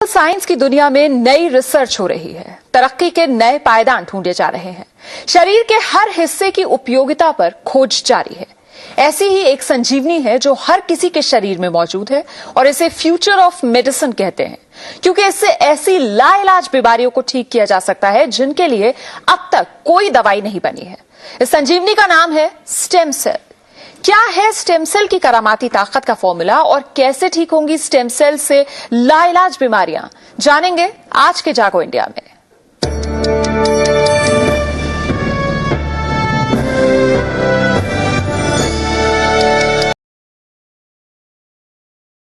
Science की दुनिया में नई रिसर्च हो रही है, तरक्की के नए पायदान ढूंढे जा रहे हैं। शरीर के हर हिस्से की उपयोगिता पर खोज जारी है। ऐसी ही एक संजीवनी है जो हर किसी के शरीर में मौजूद है और इसे फ्यूचर ऑफ मेडिसिन कहते हैं, क्योंकि इससे ऐसी लाइलाज बीमारियों को ठीक किया जा सकता है जिनके लिए अब तक कोई दवाई नहीं बनी है। इस संजीवनी का नाम है स्टेम सेल। क्या है स्टेम सेल की करामाती ताकत का फॉर्मूला और कैसे ठीक होंगी स्टेम सेल से लाइलाज बीमारियां, जानेंगे आज के जागो इंडिया में।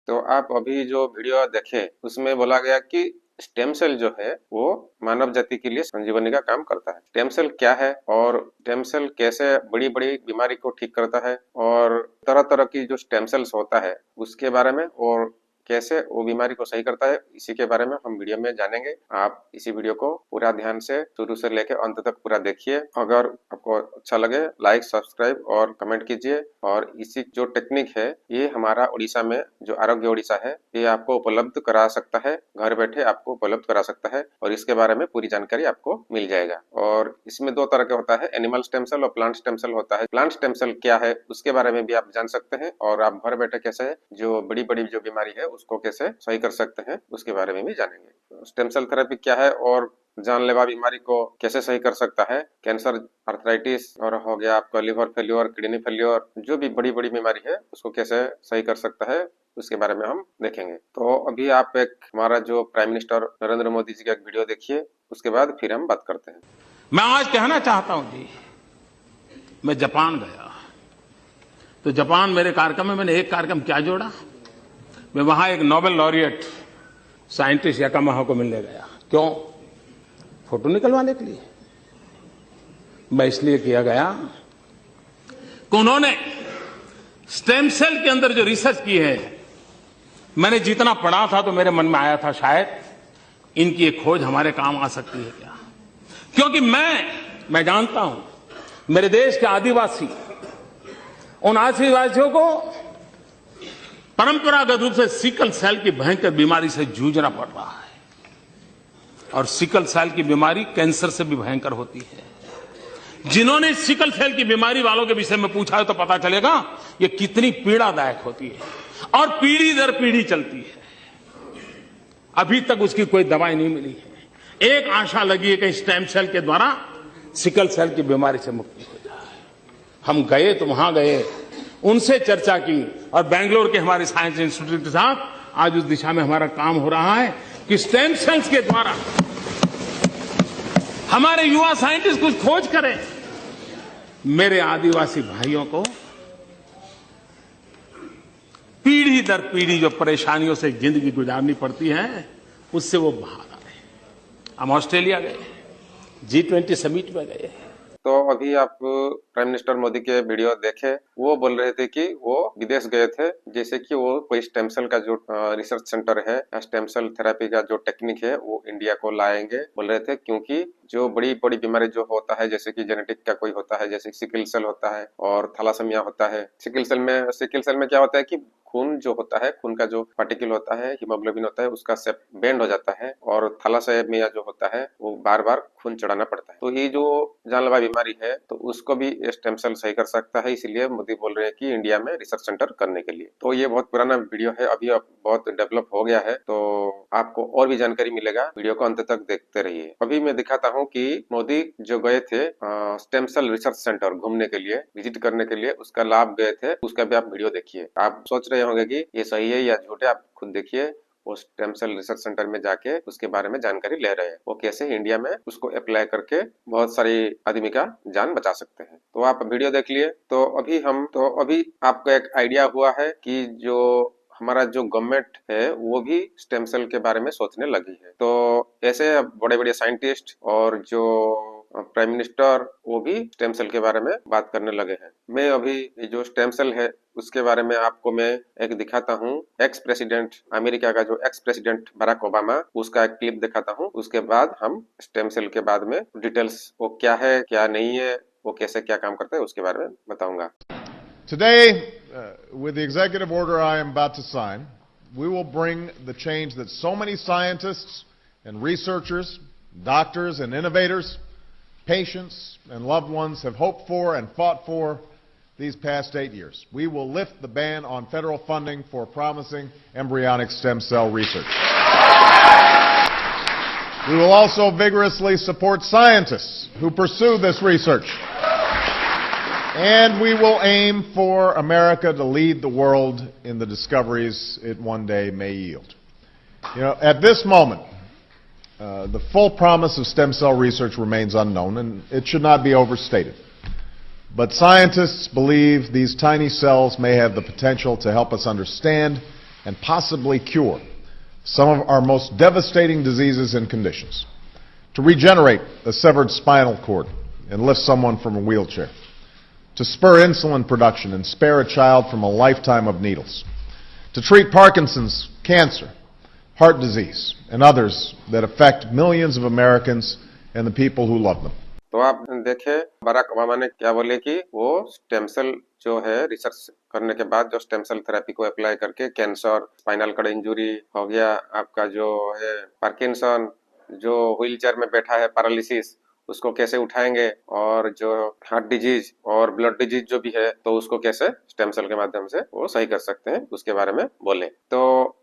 तो आप अभी जो वीडियो देखे उसमें बोला गया कि स्टेम सेल जो है वो मानव जाति के लिए संजीवनी का काम करता है। स्टेम सेल क्या है और स्टेम सेल कैसे बड़ी बड़ी बीमारी को ठीक करता है और तरह तरह की जो स्टेम सेल्स होता है उसके बारे में और कैसे वो बीमारी को सही करता है, इसी के बारे में हम वीडियो में जानेंगे। आप इसी वीडियो को पूरा ध्यान से शुरू से लेकर अंत तक पूरा देखिए। अगर आपको अच्छा लगे लाइक, सब्सक्राइब और कमेंट कीजिए। और इसी जो टेक्निक है ये हमारा उड़ीसा में जो आरोग्य उड़ीसा है ये आपको उपलब्ध करा सकता है, घर बैठे आपको उपलब्ध करा सकता है और इसके बारे में पूरी जानकारी आपको मिल जाएगा। और इसमें दो तरह के होता है, एनिमल स्टेम सेल और प्लांट स्टेम सेल होता है। प्लांट स्टेम सेल क्या है उसके बारे में भी आप जान सकते हैं और आप घर बैठे कैसे जो बड़ी बड़ी जो बीमारी है उसको कैसे सही कर सकते हैं उसके बारे में भी जानेंगे। स्टेम सेल थेरेपी क्या है और जानलेवा बीमारी को कैसे सही कर सकता है, कैंसर, आर्थराइटिस और हो गया आपका लिवर फेल्योर, किडनी फेल्योर, जो भी बड़ी बड़ी बीमारी है उसको कैसे सही कर सकता है उसके बारे में हम देखेंगे। तो अभी आप एक हमारा जो प्राइम मिनिस्टर नरेंद्र मोदी जी का एक वीडियो देखिए, उसके बाद फिर हम बात करते हैं। मैं आज कहना चाहता हूं जी, मैं जापान गया तो जापान मेरे कार्यक्रम में मैंने एक कार्यक्रम क्या जोड़ा, मैं वहां एक नोबेल लॉरिएट साइंटिस्ट याकामाहा को मिलने गया। क्यों? फोटो निकलवाने के लिए। मैं इसलिए किया गया कि उन्होंने स्टेम सेल के अंदर जो रिसर्च की है, मैंने जितना पढ़ा था तो मेरे मन में आया था शायद इनकी एक खोज हमारे काम आ सकती है क्या। क्योंकि मैं जानता हूं मेरे देश के आदिवासी, उन आदिवासियों को परंपरागत रूप से सिकल सेल की भयंकर बीमारी से जूझना पड़ रहा है और सिकल सेल की बीमारी कैंसर से भी भयंकर होती है। जिन्होंने सिकल सेल की बीमारी वालों के विषय में पूछा है तो पता चलेगा ये कितनी पीड़ादायक होती है और पीढ़ी दर पीढ़ी चलती है। अभी तक उसकी कोई दवाई नहीं मिली है। एक आशा लगी है कि स्टेम सेल के द्वारा सिकल सेल की बीमारी से मुक्ति हो जाए। हम गए तो वहां गए, उनसे चर्चा की और बेंगलोर के हमारे साइंस इंस्टीट्यूट के साथ आज उस दिशा में हमारा काम हो रहा है कि स्टेम सेल्स के द्वारा हमारे युवा साइंटिस्ट कुछ खोज करें। मेरे आदिवासी भाइयों को पीढ़ी दर पीढ़ी जो परेशानियों से जिंदगी गुजारनी पड़ती है उससे वो बाहर आए। हम ऑस्ट्रेलिया गए, G20 समिट में गए। तो अभी आप प्राइम मिनिस्टर मोदी के वीडियो देखे, वो बोल रहे थे कि वो विदेश गए थे, जैसे कि वो कोई स्टेम सेल का जो रिसर्च सेंटर है, स्टेम सेल थेरेपी का जो टेक्निक है वो इंडिया को लाएंगे बोल रहे थे। क्योंकि जो बड़ी बड़ी बीमारी जो होता है, जैसे कि जेनेटिक का कोई होता है, जैसे सिकल सेल होता है और थैलासेमिया होता है। सिकल सेल में क्या होता है कि खून जो होता है, खून का जो पार्टिकल होता है, हीमोग्लोबिन होता है, उसका शेप बेंड हो जाता है और थैलासेमिया जो होता है वो बार बार खून चढ़ाना पड़ता है। तो ये जो जानलेवा बीमारी है तो उसको भी स्टेम सेल सही कर सकता है, इसलिए मोदी बोल रहे हैं कि इंडिया में रिसर्च सेंटर करने के लिए। तो ये बहुत पुराना वीडियो है, अभी अब बहुत डेवलप हो गया है, तो आपको और भी जानकारी मिलेगा, वीडियो को अंत तक देखते रहिए। अभी मैं दिखाता हूँ कि मोदी जो गए थे स्टेम सेल रिसर्च सेंटर घूमने के लिए, विजिट करने के लिए, उसका लाभ गए थे, उसका भी आप वीडियो देखिए। आप सोच रहे होंगे कि ये सही है या झूठ है, आप खुद देखिए। वो स्टेम सेल रिसर्च सेंटर में जाके उसके बारे में जानकारी ले रहे हैं, वो कैसे इंडिया में उसको अप्लाई करके बहुत सारी आदमी का जान बचा सकते हैं। तो आप वीडियो देख लिए। तो अभी आपको एक आइडिया हुआ है कि जो हमारा जो गवर्नमेंट है वो भी स्टेम सेल के बारे में सोचने लगी है। तो ऐसे बड़े बड़े साइंटिस्ट और जो प्राइम मिनिस्टर वो भी स्टेम सेल के बारे में बात करने लगे हैं। मैं अभी जो स्टेम सेल है उसके बारे में आपको मैं एक दिखाता हूँ। एक्स प्रेसिडेंट, अमेरिका का जो एक्स प्रेसिडेंट बराक ओबामा, उसका एक क्लिप दिखाता हूँ। उसके बाद हम स्टेम सेल के बाद में डिटेल्स वो क्या है क्या नहीं है, वो कैसे क्या काम करता है उसके बारे में बताऊंगा। Today, with the executive order I am about to sign, we will bring the change that so many scientists and researchers, doctors and innovators, patients and loved ones have hoped for and fought for these past 8 years. We will lift the ban on federal funding for promising embryonic stem cell research. We will also vigorously support scientists who pursue this research. And we will aim for America to lead the world in the discoveries it one day may yield. At this moment, the full promise of stem cell research remains unknown, and it should not be overstated. But scientists believe these tiny cells may have the potential to help us understand and possibly cure some of our most devastating diseases and conditions, to regenerate a severed spinal cord and lift someone from a wheelchair, to spur insulin production and spare a child from a lifetime of needles, to treat Parkinson's, cancer, heart disease, and others that affect millions of Americans and the people who love them. तो आप देखे Barack Obama ने क्या बोले कि वो stem cell जो है रिसर्च करने के बाद जो स्टेम सेल थेरेपी को अप्लाई करके कैंसर, स्पाइनल कॉर्ड इंजरी हो गया, आपका जो है पार्किंसन, जो व्हीलचेयर में बैठा है पैरालिसिस, उसको कैसे उठाएंगे, और जो हार्ट डिजीज और ब्लड डिजीज जो भी है तो उसको कैसे स्टेम सेल के माध्यम से वो सही कर सकते हैं, उसके बारे में बोले। तो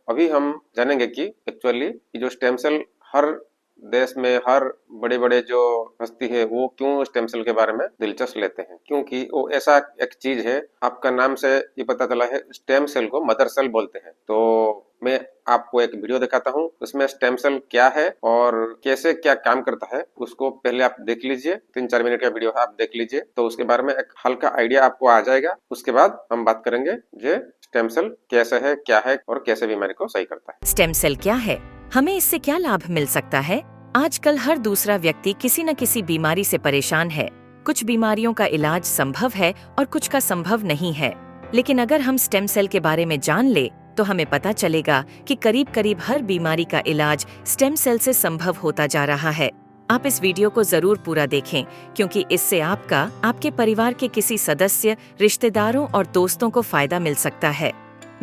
अभी हम जानेंगे कि एक्चुअली जो स्टेम सेल हर देश में हर बड़े बड़े जो हस्ती है वो क्यों स्टेम सेल के बारे में दिलचस्प लेते हैं, क्योंकि वो ऐसा एक चीज है, आपका नाम से ये पता चला है, स्टेम सेल को मदर सेल बोलते हैं। तो मैं आपको एक वीडियो दिखाता हूँ, उसमें स्टेम सेल क्या है और कैसे क्या काम करता है उसको पहले आप देख लीजिए। 3-4 मिनट का वीडियो है, आप देख लीजिए तो उसके बारे में एक हल्का आइडिया आपको आ जाएगा। उसके बाद हम बात करेंगे जे स्टेम सेल कैसे है, क्या है और कैसे बीमारी को सही करता है। स्टेम सेल क्या है, हमें इससे क्या लाभ मिल सकता है? आजकल हर दूसरा व्यक्ति किसी न किसी बीमारी से परेशान है। कुछ बीमारियों का इलाज संभव है और कुछ का संभव नहीं है, लेकिन अगर हम स्टेम सेल के बारे में जान ले तो हमें पता चलेगा कि करीब करीब हर बीमारी का इलाज स्टेम सेल से संभव होता जा रहा है। आप इस वीडियो को जरूर पूरा देखें, क्योंकि इससे आपका, आपके परिवार के किसी सदस्य, रिश्तेदारों और दोस्तों को फायदा मिल सकता है।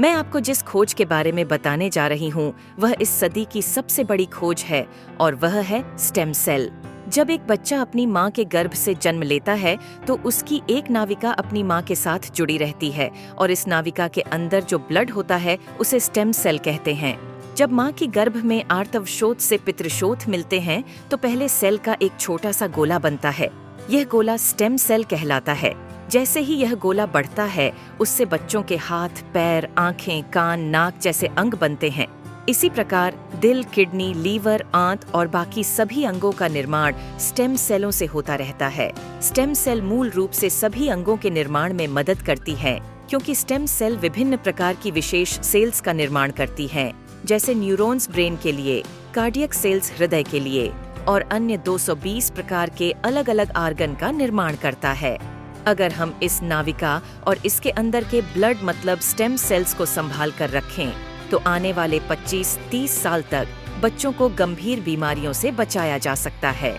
मैं आपको जिस खोज के बारे में बताने जा रही हूँ वह इस सदी की सबसे बड़ी खोज है, और वह है स्टेम सेल। जब एक बच्चा अपनी माँ के गर्भ से जन्म लेता है तो उसकी एक नाविका अपनी माँ के साथ जुड़ी रहती है, और इस नाविका के अंदर जो ब्लड होता है उसे स्टेम सेल कहते हैं। जब माँ की गर्भ में आर्तवशोथ से पितृशोथ मिलते हैं तो पहले सेल का एक छोटा सा गोला बनता है। यह गोला स्टेम सेल कहलाता है। जैसे ही यह गोला बढ़ता है उससे बच्चों के हाथ, पैर, आंखें, कान, नाक जैसे अंग बनते हैं। इसी प्रकार दिल, किडनी, लीवर, आंत और बाकी सभी अंगों का निर्माण स्टेम सेलों से होता रहता है। स्टेम सेल मूल रूप से सभी अंगों के निर्माण में मदद करती है, क्योंकि स्टेम सेल विभिन्न प्रकार की विशेष सेल्स का निर्माण करती हैं, जैसे न्यूरॉन्स ब्रेन के लिए, कार्डियक सेल्स हृदय के लिए, और अन्य 220 प्रकार के अलग अलग आर्गन का निर्माण करता है। अगर हम इस नाविका और इसके अंदर के ब्लड मतलब स्टेम सेल्स को संभाल कर रखें तो आने वाले 25-30 साल तक बच्चों को गंभीर बीमारियों से बचाया जा सकता है।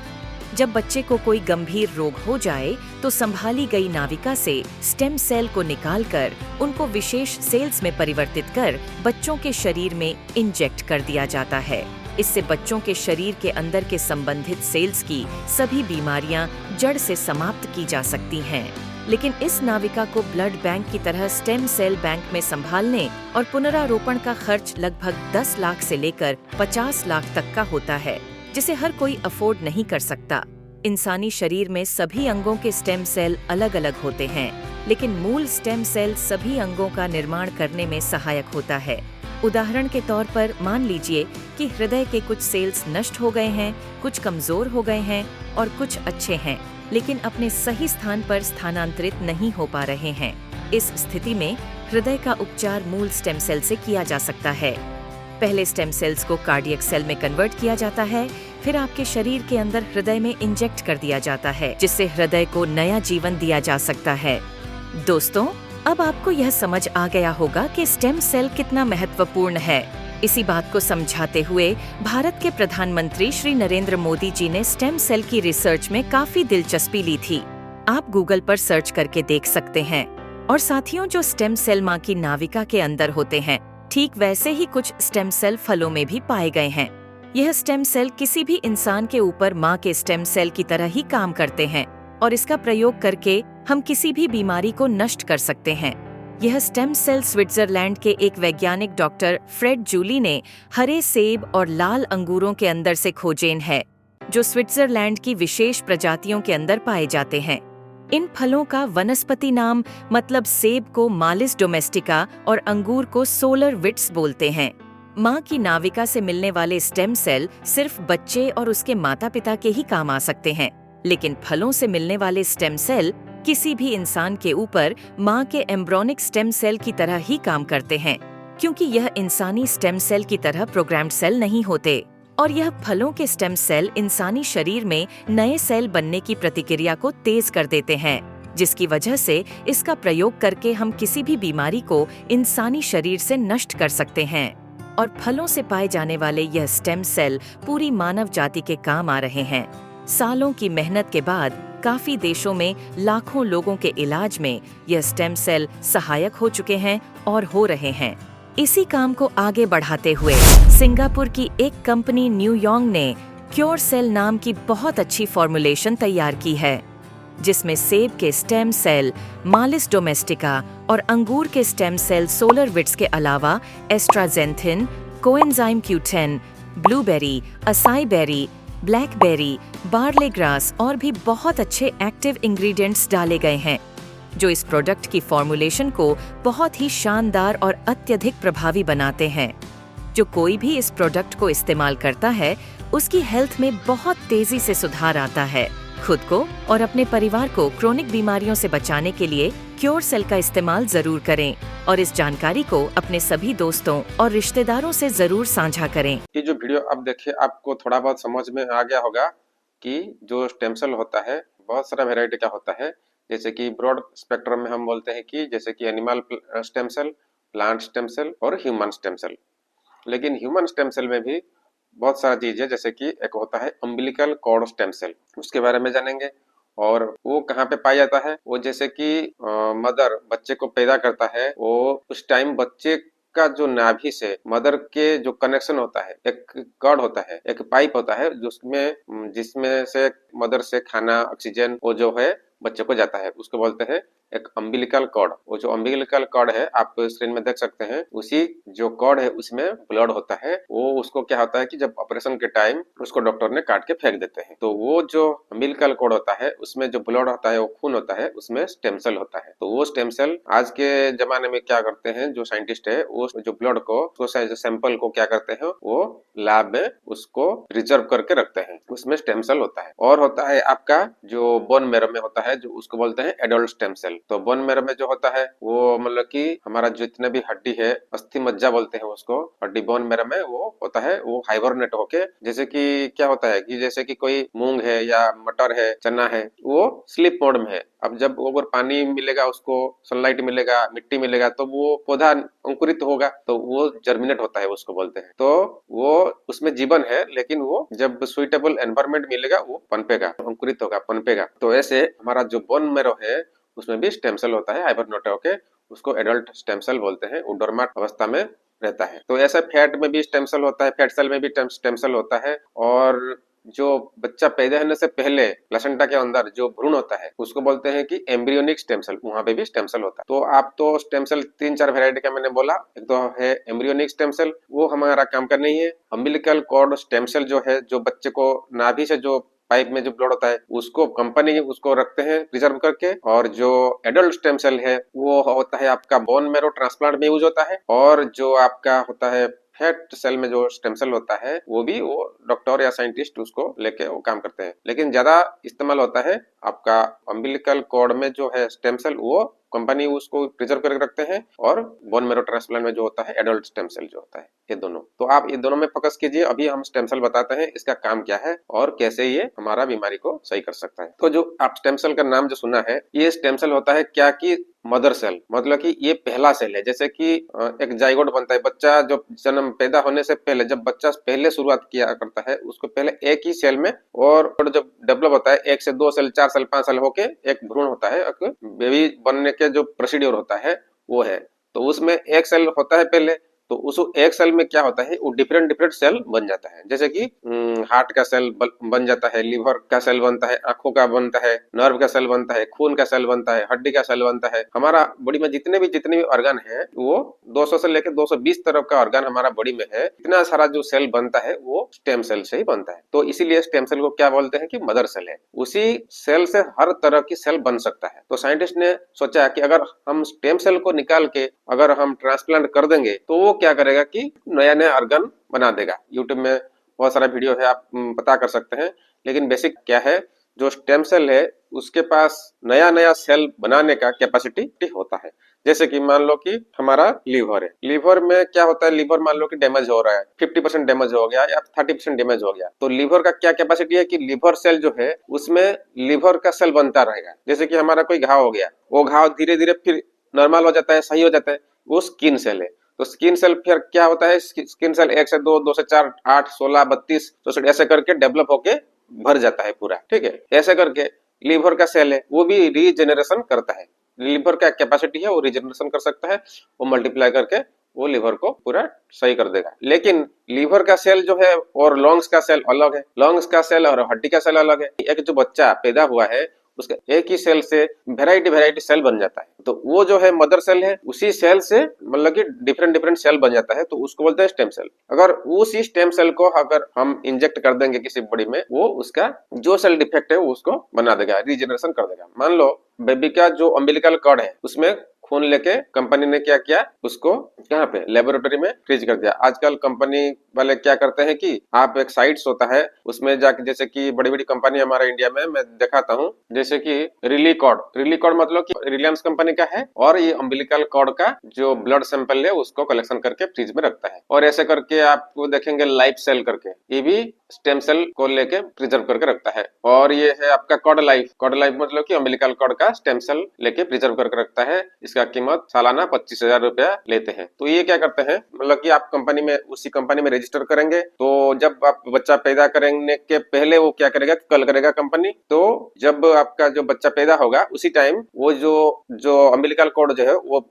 जब बच्चे को कोई गंभीर रोग हो जाए तो संभाली गई नाविका से स्टेम सेल को निकालकर उनको विशेष सेल्स में परिवर्तित कर बच्चों के शरीर में इंजेक्ट कर दिया जाता है। इससे बच्चों के शरीर के अंदर के संबंधित सेल्स की सभी बीमारियां जड़ से समाप्त की जा सकती हैं। लेकिन इस नाविका को ब्लड बैंक की तरह स्टेम सेल बैंक में संभालने और पुनरारोपण का खर्च लगभग 10 लाख से लेकर 50 लाख तक का होता है, जिसे हर कोई अफोर्ड नहीं कर सकता। इंसानी शरीर में सभी अंगों के स्टेम सेल अलग अलग होते हैं, लेकिन मूल स्टेम सेल सभी अंगों का निर्माण करने में सहायक होता है। उदाहरण के तौर पर मान लीजिए कि हृदय के कुछ सेल्स नष्ट हो गए हैं, कुछ कमजोर हो गए हैं और कुछ अच्छे हैं, लेकिन अपने सही स्थान पर स्थानांतरित नहीं हो पा रहे हैं। इस स्थिति में हृदय का उपचार मूल स्टेम सेल से किया जा सकता है। पहले स्टेम सेल्स को कार्डियक सेल में कन्वर्ट किया जाता है, फिर आपके शरीर के अंदर हृदय में इंजेक्ट कर दिया जाता है, जिससे हृदय को नया जीवन दिया जा सकता है। दोस्तों, अब आपको यह समझ आ गया होगा कि स्टेम सेल कितना महत्वपूर्ण है। इसी बात को समझाते हुए भारत के प्रधानमंत्री श्री नरेंद्र मोदी जी ने स्टेम सेल की रिसर्च में काफी दिलचस्पी ली थी। आप गूगल पर सर्च करके देख सकते हैं। और साथियों, जो स्टेम सेल माँ की नाविका के अंदर होते हैं ठीक वैसे ही कुछ स्टेम सेल फलों में भी पाए गए हैं। यह स्टेम सेल किसी भी इंसान के ऊपर माँ के स्टेम सेल की तरह ही काम करते हैं और इसका प्रयोग करके हम किसी भी बीमारी को नष्ट कर सकते हैं। यह स्टेम सेल स्विट्जरलैंड के एक वैज्ञानिक डॉक्टर फ्रेड जूली ने हरे सेब और लाल अंगूरों के अंदर से खोजेन है, जो स्विट्जरलैंड की विशेष प्रजातियों के अंदर पाए जाते हैं। इन फलों का वनस्पति नाम मतलब सेब को मालिस डोमेस्टिका और अंगूर को सोलर विट्स बोलते हैं। माँ की नाविका से मिलने वाले स्टेम सेल सिर्फ बच्चे और उसके माता पिता के ही काम आ सकते हैं, लेकिन फलों से मिलने वाले स्टेम सेल किसी भी इंसान के ऊपर माँ के एम्ब्रोनिक स्टेम सेल की तरह ही काम करते हैं, क्योंकि यह इंसानी स्टेम सेल की तरह प्रोग्राम्ड सेल नहीं होते। और यह फलों के स्टेम सेल इंसानी शरीर में नए सेल बनने की प्रतिक्रिया को तेज कर देते हैं, जिसकी वजह से इसका प्रयोग करके हम किसी भी बीमारी को इंसानी शरीर से नष्ट कर सकते हैं। और फलों से पाए जाने वाले यह स्टेम सेल पूरी मानव जाति के काम आ रहे हैं। सालों की मेहनत के बाद काफी देशों में लाखों लोगों के इलाज में यह स्टेम सेल सहायक हो चुके हैं और हो रहे हैं। इसी काम को आगे बढ़ाते हुए सिंगापुर की एक कंपनी न्यूयॉन्ग ने क्योर सेल नाम की बहुत अच्छी फॉर्मुलेशन तैयार की है, जिसमें सेब के स्टेम सेल मालिस डोमेस्टिका और अंगूर के स्टेम सेल सोलर विट्स के अलावा astaxanthin, coenzyme Q10, blueberry, acai berry, blackberry, barley grass और भी बहुत अच्छे एक्टिव इंग्रेडिएंट्स डाले गए हैं, जो इस प्रोडक्ट की फॉर्मुलेशन को बहुत ही शानदार और अत्यधिक प्रभावी बनाते हैं। जो कोई भी इस प्रोडक्ट को इस्तेमाल करता है, उसकी हेल्थ में बहुत तेजी से सुधार आता है। खुद को और अपने परिवार को क्रोनिक बीमारियों से बचाने के लिए क्योर सेल का इस्तेमाल जरूर करें और इस जानकारी को अपने सभी दोस्तों और रिश्तेदारों से जरूर साझा करें। ये जो वीडियो आप देखिए, आपको थोड़ा बहुत समझ में आ गया होगा कि जो स्टेम सेल होता है बहुत सारा वेराइटी का होता है। जैसे कि ब्रॉड स्पेक्ट्रम में हम बोलते हैं कि जैसे कि animal stem cell, plant stem cell और ह्यूमन स्टेम सेल। लेकिन ह्यूमन स्टेम सेल में भी बहुत सारा चीज है, जैसे कि एक होता है अम्बिलिकल कॉर्ड स्टेम सेल, उसके बारे में जानेंगे। और वो कहाँ पे पाया जाता है? वो जैसे कि मदर बच्चे को पैदा करता है, वो उस टाइम बच्चे का जो नाभि से मदर के जो कनेक्शन होता है, एक कॉर्ड होता है, एक पाइप होता है जिसमें से मदर से खाना, ऑक्सीजन वो जो है बच्चे को जाता है, उसको बोलते हैं एक अम्बिलिकल कॉर्ड। वो जो अम्बिलिकल कॉर्ड है आप स्क्रीन में देख सकते हैं, उसी जो कॉर्ड है उसमें ब्लड होता है। वो उसको क्या होता है कि जब ऑपरेशन के टाइम उसको डॉक्टर ने काट के फेंक देते हैं, तो वो जो अम्बिलिकल कॉर्ड होता है उसमें जो ब्लड होता है, वो खून होता है, उसमें स्टेम सेल होता है। तो वो स्टेम सेल आज के जमाने में क्या करते हैं, जो साइंटिस्ट है वो जो ब्लड को सैंपल को क्या करते हैं, वो लैब में उसको रिजर्व करके रखते हैं, उसमें स्टेम सेल होता है। और होता है आपका जो बोन मैरो में होता है, जो उसको बोलते हैं एडल्ट स्टेम सेल। तो बोन मैरो में जो होता है वो मतलब कि हमारा जितने भी हड्डी है, अस्थि मज्जा बोलते हैं उसको, हड्डी बोन मैरो में वो होता है, वो हाइबरनेट होके, जैसे कि क्या होता है कि जैसे कि कोई मूंग है या मटर है, चना है, वो स्लीप मोड में है। अब जब अगर पानी मिलेगा, उसको सनलाइट मिलेगा, मिट्टी मिलेगा, तो वो पौधा अंकुरित होगा, तो वो जर्मिनेट होता है, उसको बोलते हैं। तो वो उसमें जीवन है, लेकिन वो जब सुइटेबल एनवायरनमेंट मिलेगा वो पनपेगा, अंकुरित होगा, पनपेगा। तो ऐसे हमारा जो बोन मैरो है उसमें भी स्टेम सेल होता है, हाइबरनेट होके, उसको एडल्ट स्टेम सेल बोलते हैं, वो डोरमेट अवस्था में रहता है। तो ऐसा फैट में भी स्टेम सेल होता है, फैट सेल में भी स्टेम सेल होता है। और जो बच्चा पैदा होने से पहले प्लेसेंटा के अंदर जो भ्रूण होता है उसको बोलते हैं कि एम्ब्रियोनिक स्टेम सेल, वहां पे भी स्टेम सेल होता है। तो आप तो स्टेम सेल 3-4 वैरायटी का मैंने बोला। एक तो है एम्ब्रियोनिक स्टेम सेल, वो हमारा काम का नहीं है। अम्बिलिकल कॉर्ड स्टेम सेल जो है, जो बच्चे को नाभि से जो पाइप में जो ब्लड होता है उसको कंपनी उसको रखते हैं प्रिजर्व करके। और जो एडल्ट स्टेम सेल है वो होता है आपका बोन मैरो ट्रांसप्लांट में यूज होता है। और जो आपका होता है फैट सेल में जो स्टेम सेल होता है, वो भी वो डॉक्टर या साइंटिस्ट उसको लेके वो काम करते हैं। लेकिन ज्यादा इस्तेमाल होता है आपका अम्बिलिकल कॉर्ड में जो है स्टेम सेल, वो कंपनी उसको प्रिजर्व करके रखते हैं। और बोन मैरो ट्रांसप्लांट में जो होता है एडल्ट स्टेम सेल जो होता है, ये दोनों। तो आप ये दोनों में फोकस कीजिए। अभी हम स्टेम सेल बताते हैं, इसका काम क्या है और कैसे ये हमारा बीमारी को सही कर सकता है। तो जो आप स्टेम सेल का नाम जो सुना है, ये स्टेम सेल होता है क्या कि मदर सेल, मतलब कि ये पहला सेल है। जैसे कि एक जाइगोट बनता है, बच्चा जो जन्म पैदा होने से पहले, जब बच्चा पहले शुरुआत किया करता है, उसको पहले एक ही सेल में, और जब डेवलप होता है 1 से 2 सेल, 4 सेल, 5 सेल होके एक भ्रूण होता है, बेबी बनने के जो प्रोसीड्यूर होता है वो है। तो उसमें एक सेल होता है पहले, तो उस एक सेल में क्या होता है, वो डिफरेंट डिफरेंट सेल बन जाता है। जैसे कि हार्ट का सेल बन जाता है, लिवर का सेल बनता है, आंखों का बनता है, नर्व का सेल बनता है, खून का सेल बनता है, हड्डी का सेल बनता है। हमारा बॉडी में जितने भी ऑर्गन है वो 200 से लेकर 220 तरह का ऑर्गन हमारा बॉडी में है। इतना सारा जो सेल बनता है वो स्टेम सेल से ही बनता है। तो इसीलिए स्टेम सेल को क्या बोलते हैं कि मदर सेल है। उसी सेल से हर तरह की सेल बन सकता है। तो साइंटिस्ट ने सोचा कि अगर हम स्टेम सेल को निकाल के अगर हम ट्रांसप्लांट कर देंगे तो वो क्या करेगा कि नया नया ऑर्गन बना देगा। यूट्यूब में बहुत सारा वीडियो है, आप पता कर सकते हैं। लेकिन बेसिक क्या है, जो स्टेम सेल है उसके पास नया नया सेल बनाने का कैपेसिटी होता है। जैसे कि मान लो कि हमारा लीवर है, लीवर में क्या होता है, लीवर मान लो कि डैमेज हो रहा है, 50% डैमेज हो गया या 30% डैमेज हो गया, तो लीवर का क्या कैपेसिटी है कि लीवर सेल जो है उसमें लीवर का सेल बनता रहेगा। जैसे कि हमारा कोई घाव हो गया, वो घाव धीरे धीरे फिर नॉर्मल हो जाता है, सही हो जाता है, वो स्किन सेल है। तो स्किन सेल फिर क्या होता है, स्किन सेल 1 से 2, 2 से 4, 8, 16, 32, 64 ऐसे करके डेवलप होके भर जाता है पूरा, ठीक है। ऐसे करके लीवर का सेल है वो भी रीजेनरेशन करता है। लीवर का कैपेसिटी है वो रीजनरेशन कर सकता है, वो मल्टीप्लाई करके वो लीवर को पूरा सही कर देगा। लेकिन लीवर का सेल जो है और लंग्स का सेल अलग है, लंग्स का सेल और हड्डी का सेल अलग है। एक जो बच्चा पैदा हुआ है उसके एक ही सेल से वेराइटी सेल बन जाता है। तो वो जो है मदर सेल है, उसी सेल से मतलब कि डिफरेंट डिफरेंट सेल बन जाता है, तो उसको बोलते हैं स्टेम सेल। अगर उसी स्टेम सेल को अगर हम इंजेक्ट कर देंगे किसी बॉडी में, वो उसका जो सेल डिफेक्ट है वो उसको बना देगा, रीजनरेशन कर देगा। मान लो बेबी का जो अम्बिलिकल कॉर्ड है उसमें खून लेके कंपनी ने क्या किया, उसको कहाँ पे लेबोरेटरी में फ्रीज कर दिया। आजकल कंपनी वाले क्या करते हैं कि आप एक साइट्स होता है उसमें जाके, जैसे कि बड़ी बड़ी कंपनी हमारे इंडिया में मैं दिखाता हूँ, जैसे कि रिलीकॉर्ड मतलब कि रिलायंस कंपनी का है, और ये अम्बिलिकल कॉर्ड का जो ब्लड सैंपल है उसको कलेक्शन करके फ्रीज में रखता है। और ऐसे करके आपको देखेंगे लाइफ सेल करके, ये भी स्टेम सेल को लेके प्रिजर्व करके रखता है। और ये है आपका कॉर्ड लाइफ मतलब कि अम्बिलिकल कॉर्ड का स्टेम सेल लेके प्रिजर्व करके रखता है। इसका कीमत सालाना 25,000 रुपया लेते हैं। तो ये क्या करते हैं, मतलब कि आप कंपनी में, उसी कंपनी में रजिस्टर करेंगे, तो जब आप बच्चा पैदा करने के पहले वो क्या करेगा, कल करेगा कंपनी। तो जब आपका जो बच्चा पैदा होगा उसी टाइम वो जो अम्बिलिकल कॉर्ड जो है वो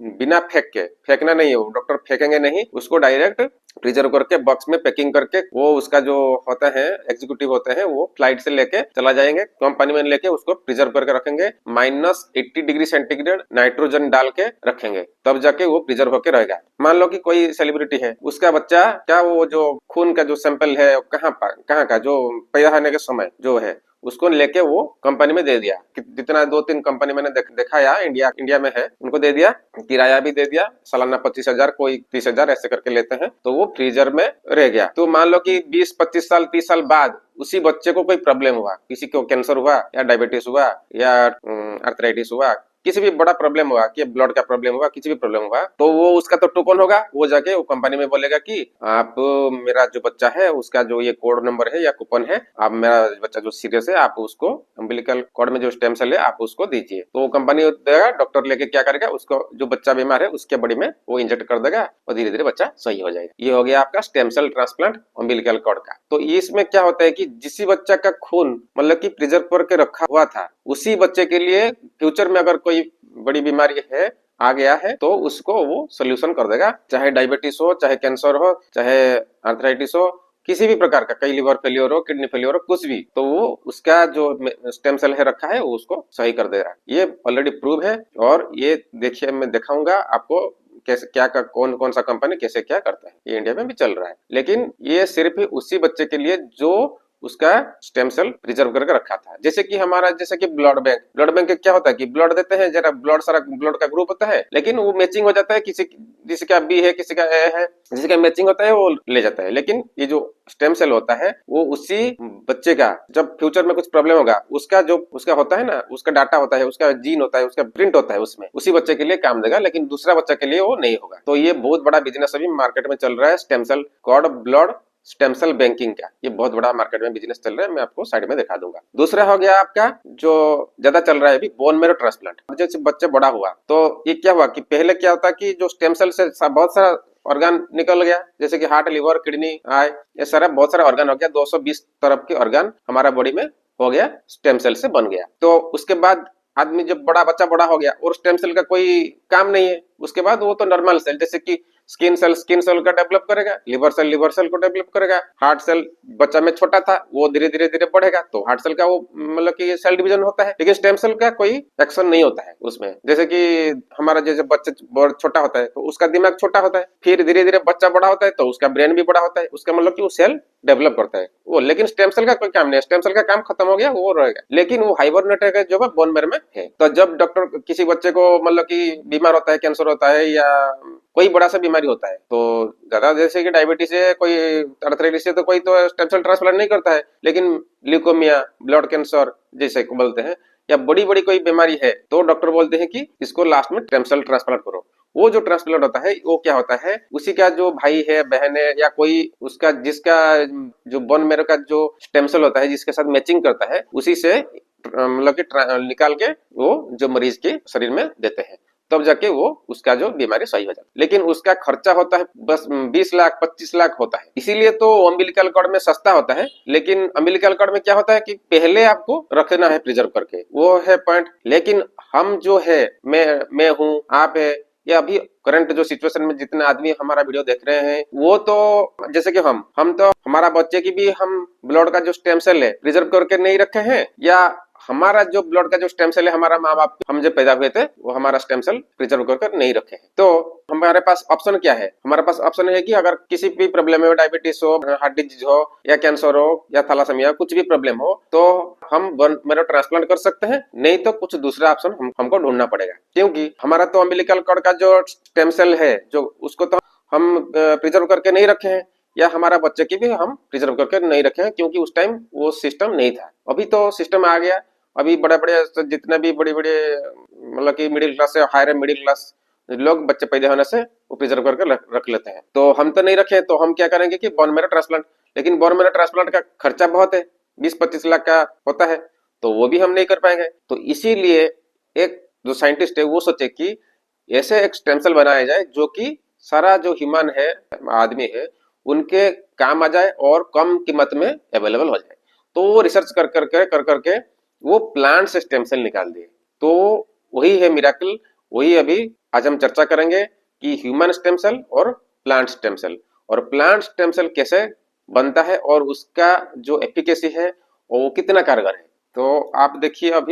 बिना फेंकना नहीं है, वो डॉक्टर फेंकेंगे नहीं, उसको डायरेक्ट प्रिजर्व करके बॉक्स में पैकिंग करके वो उसका जो होता है एग्जीक्यूटिव होते हैं वो फ्लाइट से लेके चला जाएंगे, कंपनी में लेके उसको प्रिजर्व करके रखेंगे, -80 डिग्री सेंटीग्रेड नाइट्रोजन डाल के रखेंगे, तब जाके वो प्रिजर्व होके रहेगा। मान लो कि कोई सेलिब्रिटी है, उसका बच्चा क्या, वो जो खून का जो सैंपल है कहाँ का जो पैदा होने के समय जो है उसको लेके वो कंपनी में दे दिया। जितना 2-3 कंपनी मैंने दिखाया इंडिया में है, उनको दे दिया, किराया भी दे दिया, सालाना 25,000, कोई 30,000 ऐसे करके लेते हैं, तो वो फ्रीजर में रह गया। तो मान लो कि 20-25 साल 30 साल बाद उसी बच्चे को कोई प्रॉब्लम हुआ, किसी को कैंसर हुआ या डायबिटीज हुआ या आर्थराइटिस हुआ, किसी भी बड़ा प्रॉब्लम हुआ कि ब्लड का प्रॉब्लम हुआ, किसी भी प्रॉब्लम हुआ, तो वो उसका तो टोकन होगा, वो जाके वो कंपनी में बोलेगा कि आप मेरा जो बच्चा है उसका जो ये कोड नंबर है या कूपन है, आप मेरा बच्चा जो सीरियस है आप उसको अम्बिलिकल कॉर्ड में जो स्टेम सेल है आप उसको दीजिए। तो वो कंपनी देगा, डॉक्टर लेके क्या करेगा, उसको जो बच्चा बीमार है उसके बॉडी में वो इंजेक्ट कर देगा और धीरे धीरे बच्चा सही हो जाएगा। ये हो गया आपका stem cell transplant umbilical cord का। तो इसमें क्या होता है कि जिस बच्चा का खून मतलब कि प्रिजर्व करके रखा हुआ था, उसी बच्चे के लिए फ्यूचर में अगर कोई बड़ी बीमारी है आ गया है तो उसको वो सोल्यूशन कर देगा, चाहे डायबिटीज हो, चाहे कैंसर हो, चाहे आर्थराइटिस हो, किसी भी प्रकार का, कई लिवर फेलियर हो, किडनी फेलियर हो, कुछ भी, तो वो उसका जो स्टेम सेल है रखा है वो उसको सही कर दे रहा है। ये ऑलरेडी प्रूव है और ये देखिए मैं दिखाऊंगा आपको कैसे क्या कौन सा कंपनी कैसे क्या करता है। ये इंडिया में भी चल रहा है, लेकिन ये सिर्फ उसी बच्चे के लिए जो उसका स्टेम सेल प्रिजर्व करके रखा था। जैसे कि हमारा जैसे कि ब्लड बैंक क्या होता है कि ब्लड देते हैं, जरा ब्लड सारा ब्लड का ग्रुप होता है, लेकिन वो मैचिंग हो जाता है, किसी का बी है, किसी का ए है, जिसका का मैचिंग होता है वो ले जाता है। लेकिन ये जो स्टेम सेल होता है वो उसी बच्चे का जब फ्यूचर में कुछ प्रॉब्लम होगा, उसका होता है ना, उसका डाटा होता है, उसका जीन होता है, उसका प्रिंट होता है, उसमें उसी बच्चे के लिए काम देगा, लेकिन दूसरा बच्चा के लिए वो नहीं होगा। तो ये बहुत बड़ा बिजनेस अभी मार्केट में चल रहा है, stem cell cord blood stem cell banking का, ये बहुत बड़ा मार्केट में बिजनेस चल रहा है, मैं आपको साइड में दिखा दूंगा। दूसरा हो गया आपका जो ज्यादा चल रहा है अभी, बोन मेरो ट्रांसप्लांट। जैसे बच्चे बड़ा हुआ तो ये क्या हुआ कि पहले क्या होता कि जो स्टेम सेल से बहुत सारा ऑर्गन निकल गया, जैसे कि हार्ट, लिवर, किडनी, आई, ये सारा बहुत सारा ऑर्गन हो गया, 220 तरफ के ऑर्गन हमारा बॉडी में हो गया, स्टेम सेल से बन गया। तो उसके बाद आदमी जब बच्चा बड़ा हो गया और स्टेम सेल का कोई काम नहीं है, उसके बाद वो तो नॉर्मल सेल, जैसे कि स्किन सेल का डेवलप करेगा, लिवर सेल को डेवलप करेगा, हार्ट सेल बच्चा में छोटा था वो धीरे धीरे धीरे बढ़ेगा तो हार्ट सेल का वो मतलब कि सेल डिवीजन होता है। लेकिन स्टेम सेल का कोई एक्शन नहीं होता है उसमें। जैसे कि हमारा जैसे बच्चा बहुत छोटा होता है तो उसका दिमाग छोटा होता है, फिर धीरे धीरे बच्चा बड़ा होता है तो उसका ब्रेन भी बड़ा होता है, उसका मतलब कि वो सेल डेवलप करता है वो। लेकिन स्टेम सेल का कोई काम नहीं है, स्टेम सेल का काम खत्म हो गया वो रहेगा, लेकिन वो हाइबरनेटेड है जो बोन मैरो में है। तो जब डॉक्टर किसी बच्चे को मतलब कि बीमार होता है, कैंसर होता है या कोई बड़ा सा बीमारी होता है तो ज्यादा जैसे कि डायबिटीज है, कोई अर्थराइटिस है तो कोई तो स्टेम सेल ट्रांसप्लांट नहीं करता है। लेकिन ल्यूकोमिया, ब्लड कैंसर जैसे को बोलते हैं या बड़ी बड़ी कोई बीमारी है तो डॉक्टर बोलते हैं कि इसको लास्ट में स्टेम सेल ट्रांसप्लांट करो। वो जो ट्रांसप्लांट होता है वो क्या होता है, उसी का जो भाई है, बहन है या कोई उसका जिसका जो बोन मैरो का जो स्टेम सेल होता है जिसके साथ मैचिंग करता है उसी से मतलब कि निकाल के वो जो मरीज के शरीर में देते हैं, तब जाके वो उसका जो बीमारी सही हो जाती है। लेकिन उसका खर्चा होता है बस 20 लाख 25 लाख होता है। इसीलिए तो अम्बिलिकल कॉर्ड में सस्ता होता है। लेकिन अम्बिलिकल कॉर्ड में क्या होता है कि पहले आपको रखना है प्रिजर्व करके, वो है पॉइंट। लेकिन हम जो है, मैं हूँ, आप है, या अभी करंट जो सिचुएशन में जितने आदमी हमारा वीडियो देख रहे हैं वो तो जैसे कि हम तो हमारा बच्चे की भी हम ब्लड का जो स्टेम सेल है प्रिजर्व करके नहीं रखे हैं, या हमारा जो ब्लड का जो स्टेम सेल है हमारा माँ बाप हम जब पैदा हुए थे वो हमारा स्टेम सेल प्रिजर्व कर नहीं रखे हैं। तो हमारे पास ऑप्शन क्या है, हमारे पास ऑप्शन है कि अगर किसी भी प्रॉब्लम है, डायबिटीज हो, हार्ट डिजीज हो या कैंसर हो या थैलासेमिया, कुछ भी प्रॉब्लम हो तो हम बोन मैरो ट्रांसप्लांट कर सकते हैं, नहीं तो कुछ दूसरा ऑप्शन हमको ढूंढना पड़ेगा। क्योंकि हमारा तो अम्बिलिकल कॉर्ड का जो स्टेम सेल है जो उसको तो हम प्रिजर्व करके नहीं रखे हैं, या हमारा बच्चे की भी हम प्रिजर्व करके नहीं रखे हैं क्योंकि उस टाइम वो सिस्टम नहीं था। अभी तो सिस्टम आ गया, अभी बड़े बड़े जितने भी बड़े बड़े मतलब कि मिडिल क्लास से हायर मिडिल क्लास लोग बच्चे पैदा होने से वो प्रिजर्व करके रख लेते हैं। तो हम तो नहीं रखे तो हम क्या करेंगे कि बोन मैरो ट्रांसप्लांट। लेकिन बोन मैरो ट्रांसप्लांट का खर्चा बहुत है, 20-25 लाख का होता है, तो वो भी हम नहीं कर पाएंगे। तो इसीलिए एक जो साइंटिस्ट है वो सोचे कि ऐसे एक स्टेम सेल बनाया जाए जो कि सारा जो ह्यूमन है, आदमी है, उनके काम आ जाए और कम कीमत में अवेलेबल हो जाए। तो वो रिसर्च कर करके वो प्लांट से स्टेम सेल निकाल दिए। तो वही है मिराकल, वही अभी आज हम चर्चा करेंगे कि ह्यूमन स्टेम सेल और प्लांट स्टेम सेल, और प्लांट स्टेम सेल कैसे बनता है और उसका जो एफिकेसी है वो कितना कारगर है। तो आप देखिए आप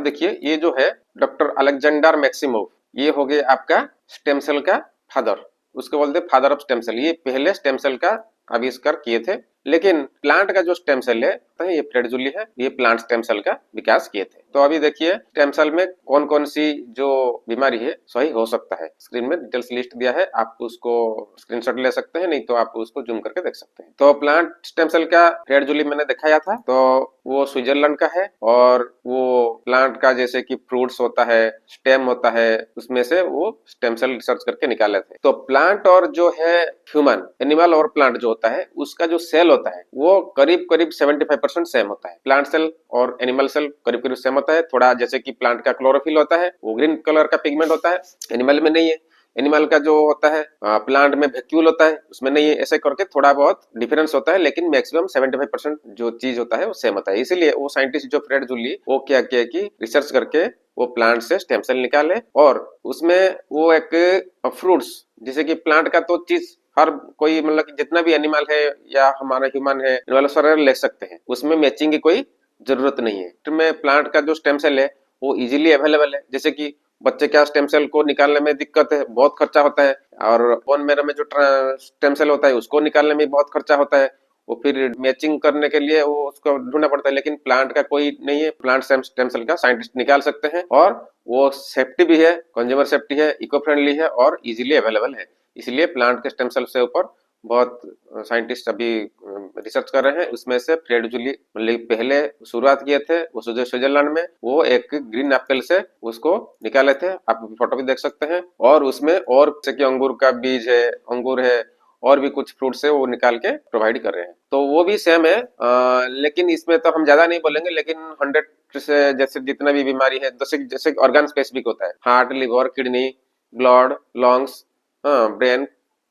देखिए ये जो है डॉक्टर अलेक्जेंडर मैक्सिमोव, ये हो गए आपका स्टेम सेल का फादर, उसको बोलते हैं फादर ऑफ स्टेम सेल। ये पहले स्टेम सेल का आविष्कार किए थे। लेकिन प्लांट का जो स्टेम सेल है ये फ्रेड जूली है, ये प्लांट स्टेम सेल का विकास किए थे। तो अभी देखिए स्टेम सेल में कौन कौन सी जो बीमारी है सही हो सकता है। स्क्रीन में डिटेल्स लिस्ट दिया है, आप उसको स्क्रीनशॉट ले सकते हैं, नहीं तो आप उसको जूम करके देख सकते हैं। तो प्लांट स्टेम सेल का फ्रेड जूली मैंने दिखाया था, तो वो स्विट्जरलैंड का है, और वो प्लांट का जैसे कि फ्रूट्स होता है, स्टेम होता है, उसमें से वो स्टेम सेल रिसर्च करके निकाले थे। तो प्लांट और जो है ह्यूमन, एनिमल और प्लांट जो होता है उसका जो सेल होता है वो करीब 75% सेम होता है। प्लांट सेल और एनिमल सेल करीब सेम होता है। थोड़ा जैसे कि प्लांट का क्लोरोफिल होता है वो ग्रीन कलर का पिगमेंट होता है, एनिमल में नहीं है। एनिमल का जो होता है प्लांट में वैक्यूल होता है, उसमें नहीं है। ऐसे करके थोड़ा बहुत डिफरेंस होता है, लेकिन मैक्सिमम 75% जो चीज होता है वो सेम होता है। इसीलिए वो साइंटिस्ट जो फ्रेड जूली वो क्या किया कि रिसर्च करके वो प्लांट से स्टेम सेल निकाले, और उसमें वो एक फ्रूट्स जैसे कि प्लांट का तो चीज हर कोई मतलब कि जितना भी एनिमल है या हमारा ह्यूमन है वाला सारे ले सकते हैं, उसमें मैचिंग की कोई जरूरत नहीं है। तो में प्लांट का जो स्टेम सेल है वो इजीली अवेलेबल है। जैसे कि बच्चे क्या स्टेम सेल को निकालने में दिक्कत है, बहुत खर्चा होता है, और बोन मैरो में जो स्टेम सेल होता है उसको निकालने में बहुत खर्चा होता है, वो फिर मैचिंग करने के लिए वो उसको ढूंढना पड़ता है। लेकिन प्लांट का कोई नहीं है, प्लांट स्टेम सेल का साइंटिस्ट निकाल सकते हैं, और वो सेफ्टी भी है, कंज्यूमर सेफ्टी है, इको फ्रेंडली है और इजीली अवेलेबल है। इसलिए प्लांट के स्टेम सेल से ऊपर बहुत साइंटिस्ट अभी रिसर्च कर रहे हैं। उसमें से फ्रेड जूली पहले शुरुआत किए थे, वो स्विट्जरलैंड में, वो एक ग्रीन एप्पल से उसको निकाले थे, आप फोटो भी देख सकते हैं। और उसमें और जैसे कि अंगूर का बीज है, अंगूर है, और भी कुछ फ्रूट्स है वो निकाल के प्रोवाइड कर रहे हैं। तो वो भी सेम है, लेकिन इसमें तो हम ज्यादा नहीं बोलेंगे, लेकिन 100 से जैसे जितना भी बीमारी है, जैसे ऑर्गन स्पेसिफिक होता है, heart, liver, kidney, blood, lungs, brain,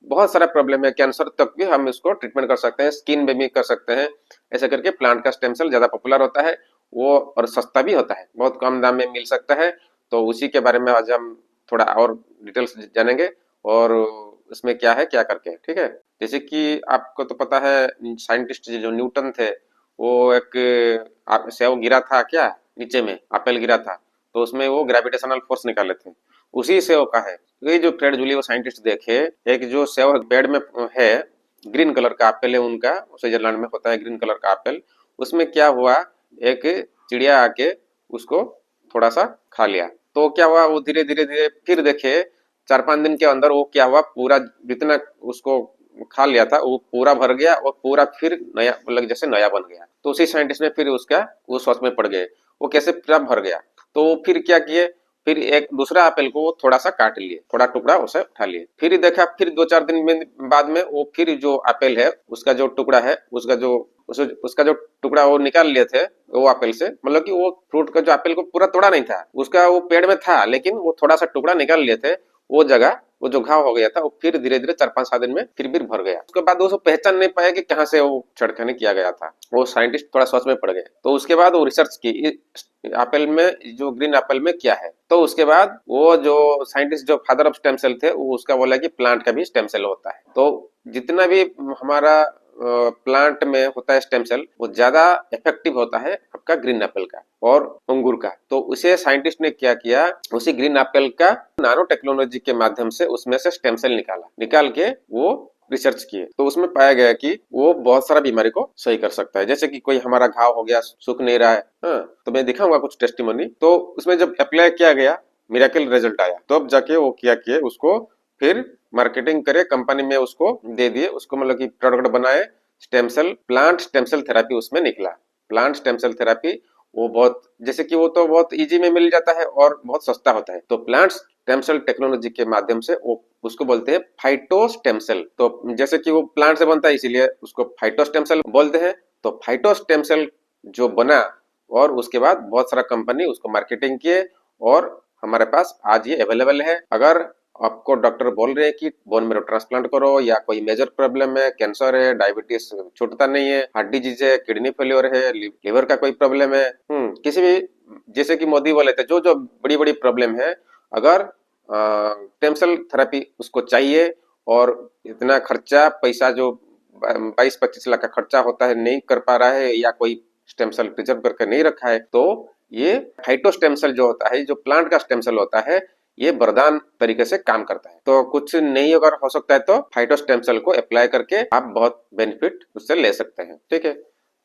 बहुत सारा प्रॉब्लम है, कैंसर तक भी हम इसको ट्रीटमेंट कर सकते हैं, स्किन में भी कर सकते हैं। ऐसे करके प्लांट का स्टेम सेल ज्यादा पॉपुलर होता है वो, और सस्ता भी होता है, बहुत कम दाम में मिल सकता है। तो उसी के बारे में आज हम थोड़ा और डिटेल्स जानेंगे और इसमें क्या है क्या करके, ठीक है। जैसे कि आपको तो पता है साइंटिस्ट जो न्यूटन थे वो एक सेव गिरा था क्या नीचे में, एप्पल गिरा था तो उसमें वो ग्रेविटेशनल फोर्स निकाले थे, उसी सेव का है। ये जो फ्रेड जूली वो साइंटिस्ट देखे एक जो सेव पेड़ में है, ग्रीन कलर का एप्पल है उनका, स्विट्जरलैंड में होता है ग्रीन कलर का एप्पल, उसमें क्या हुआ एक चिड़िया आके उसको थोड़ा सा खा लिया। तो क्या हुआ वो धीरे धीरे धीरे फिर देखे 4-5 दिन के अंदर वो क्या हुआ पूरा जितना उसको खा लिया था वो पूरा भर गया और पूरा फिर नया मतलब जैसे नया बन गया। तो उसी साइंटिस्ट ने फिर उसका वो सोच में पड़ गए वो कैसे पूरा भर गया। तो वो फिर क्या किए, फिर एक दूसरा एप्पल को वो थोड़ा सा काट लिए, थोड़ा टुकड़ा उसे उठा लिए, फिर देखा फिर 2-4 दिन में बाद में वो फिर जो एप्पल है उसका जो टुकड़ा है उसका जो टुकड़ा वो निकाल लिए थे वो एप्पल से, मतलब कि वो फ्रूट का जो एप्पल को पूरा तोड़ा नहीं था, उसका वो पेड़ में था लेकिन वो थोड़ा सा टुकड़ा निकाल लिए थे, वो जगह वो जो घाव हो गया था वो फिर धीरे धीरे 4-5 दिन में फिर भी भर गया। उसके बाद वो पहचान नहीं पाया कि कहाँ से वो छेड़खानी किया गया था, वो साइंटिस्ट थोड़ा सोच में पड़ गए। तो उसके बाद वो रिसर्च की एप्पल में जो ग्रीन एप्पल में क्या है, तो उसके बाद वो जो साइंटिस्ट जो फादर ऑफ स्टेम सेल थे वो उसका बोला कि प्लांट का भी स्टेम सेल होता है। तो जितना भी हमारा प्लांट में होता है स्टेम सेल वो ज्यादा इफेक्टिव होता है आपका ग्रीन एप्पल का और अंगूर का। तो उसे साइंटिस्ट ने क्या किया, उसी ग्रीन एप्पल का नानो टेक्नोलॉजी के माध्यम से उसमें से स्टेम सेल निकाल के वो रिसर्च किए। तो उसमें पाया गया कि वो बहुत सारा बीमारी को सही कर सकता है। जैसे कि कोई हमारा घाव हो गया सूख नहीं रहा है, हाँ, तो मैं दिखाऊंगा कुछ टेस्टिमोनी। तो उसमें जब अप्लाई किया गया मिरेकल रिजल्ट आया, तो अब जाके वो क्या किए उसको फिर मार्केटिंग करे, कंपनी में उसको दे दिए, उसको मतलब कि प्रोडक्ट बनाए, stem cell plant stem cell therapy उसमें निकला। प्लांट स्टेम सेल थेरेपी वो बहुत जैसे कि वो तो बहुत इजी में मिल जाता है और बहुत सस्ता होता है। तो प्लांट स्टेम सेल टेक्नोलॉजी के माध्यम से वो उसको बोलते हैं फाइटो स्टेम सेल। तो जैसे कि वो प्लांट से बनता है इसीलिए उसको फाइटो स्टेम सेल बोलते हैं। तो फाइटो स्टेम सेल जो बना और उसके बाद बहुत सारा कंपनी उसको मार्केटिंग किए और हमारे पास आज ये अवेलेबल है। अगर आपको डॉक्टर बोल रहे हैं कि बोन मैरो ट्रांसप्लांट करो या कोई मेजर प्रॉब्लम है, कैंसर है, डायबिटीज छूटता नहीं है, हार्ट डिजीज है, किडनी फेलियर है, लिवर का कोई प्रॉब्लम है, किसी भी जैसे कि मोदी बोले थे जो जो बड़ी बड़ी प्रॉब्लम है, अगर स्टेम सेल थेरेपी उसको चाहिए और इतना खर्चा पैसा जो 22-25 लाख का खर्चा होता है नहीं कर पा रहा है या कोई स्टेम सेल प्रिजर्व करके नहीं रखा है, तो ये फाइटो स्टेम सेल जो होता है, जो प्लांट का स्टेम सेल होता है, ये वरदान तरीके से काम करता है। तो कुछ नहीं अगर हो सकता है तो फाइटो स्टेम सेल को अप्लाई करके आप बहुत बेनिफिट उससे ले सकते हैं, ठीक है।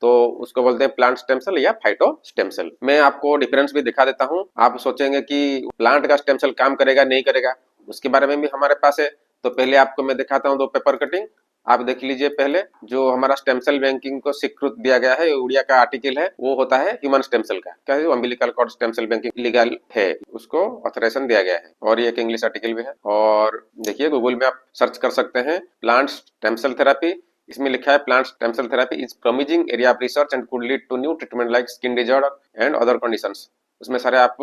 तो उसको बोलते हैं प्लांट स्टेम सेल या फाइटो स्टेम सेल। मैं आपको डिफरेंस भी दिखा देता हूँ। आप सोचेंगे कि प्लांट का स्टेम सेल काम करेगा नहीं करेगा, उसके बारे में भी हमारे पास है। तो पहले आपको मैं दिखाता हूँ 2 पेपर कटिंग, आप देख लीजिए। पहले जो हमारा स्टेम सेल बैंकिंग को स्वीकृत दिया गया है, उड़िया का आर्टिकल है, वो होता है ह्यूमन स्टेम सेल का, क्या है umbilical cord stem cell banking legal है, उसको ऑथराइजेशन दिया गया है। और ये एक इंग्लिश आर्टिकल भी है। और देखिए गूगल में आप सर्च कर सकते हैं प्लांट स्टेम सेल थेरेपी, इसमें लिखा है plant stem cell therapy is promising area of research and could lead to new treatment like skin disorder and other conditions. उसमें सारे आप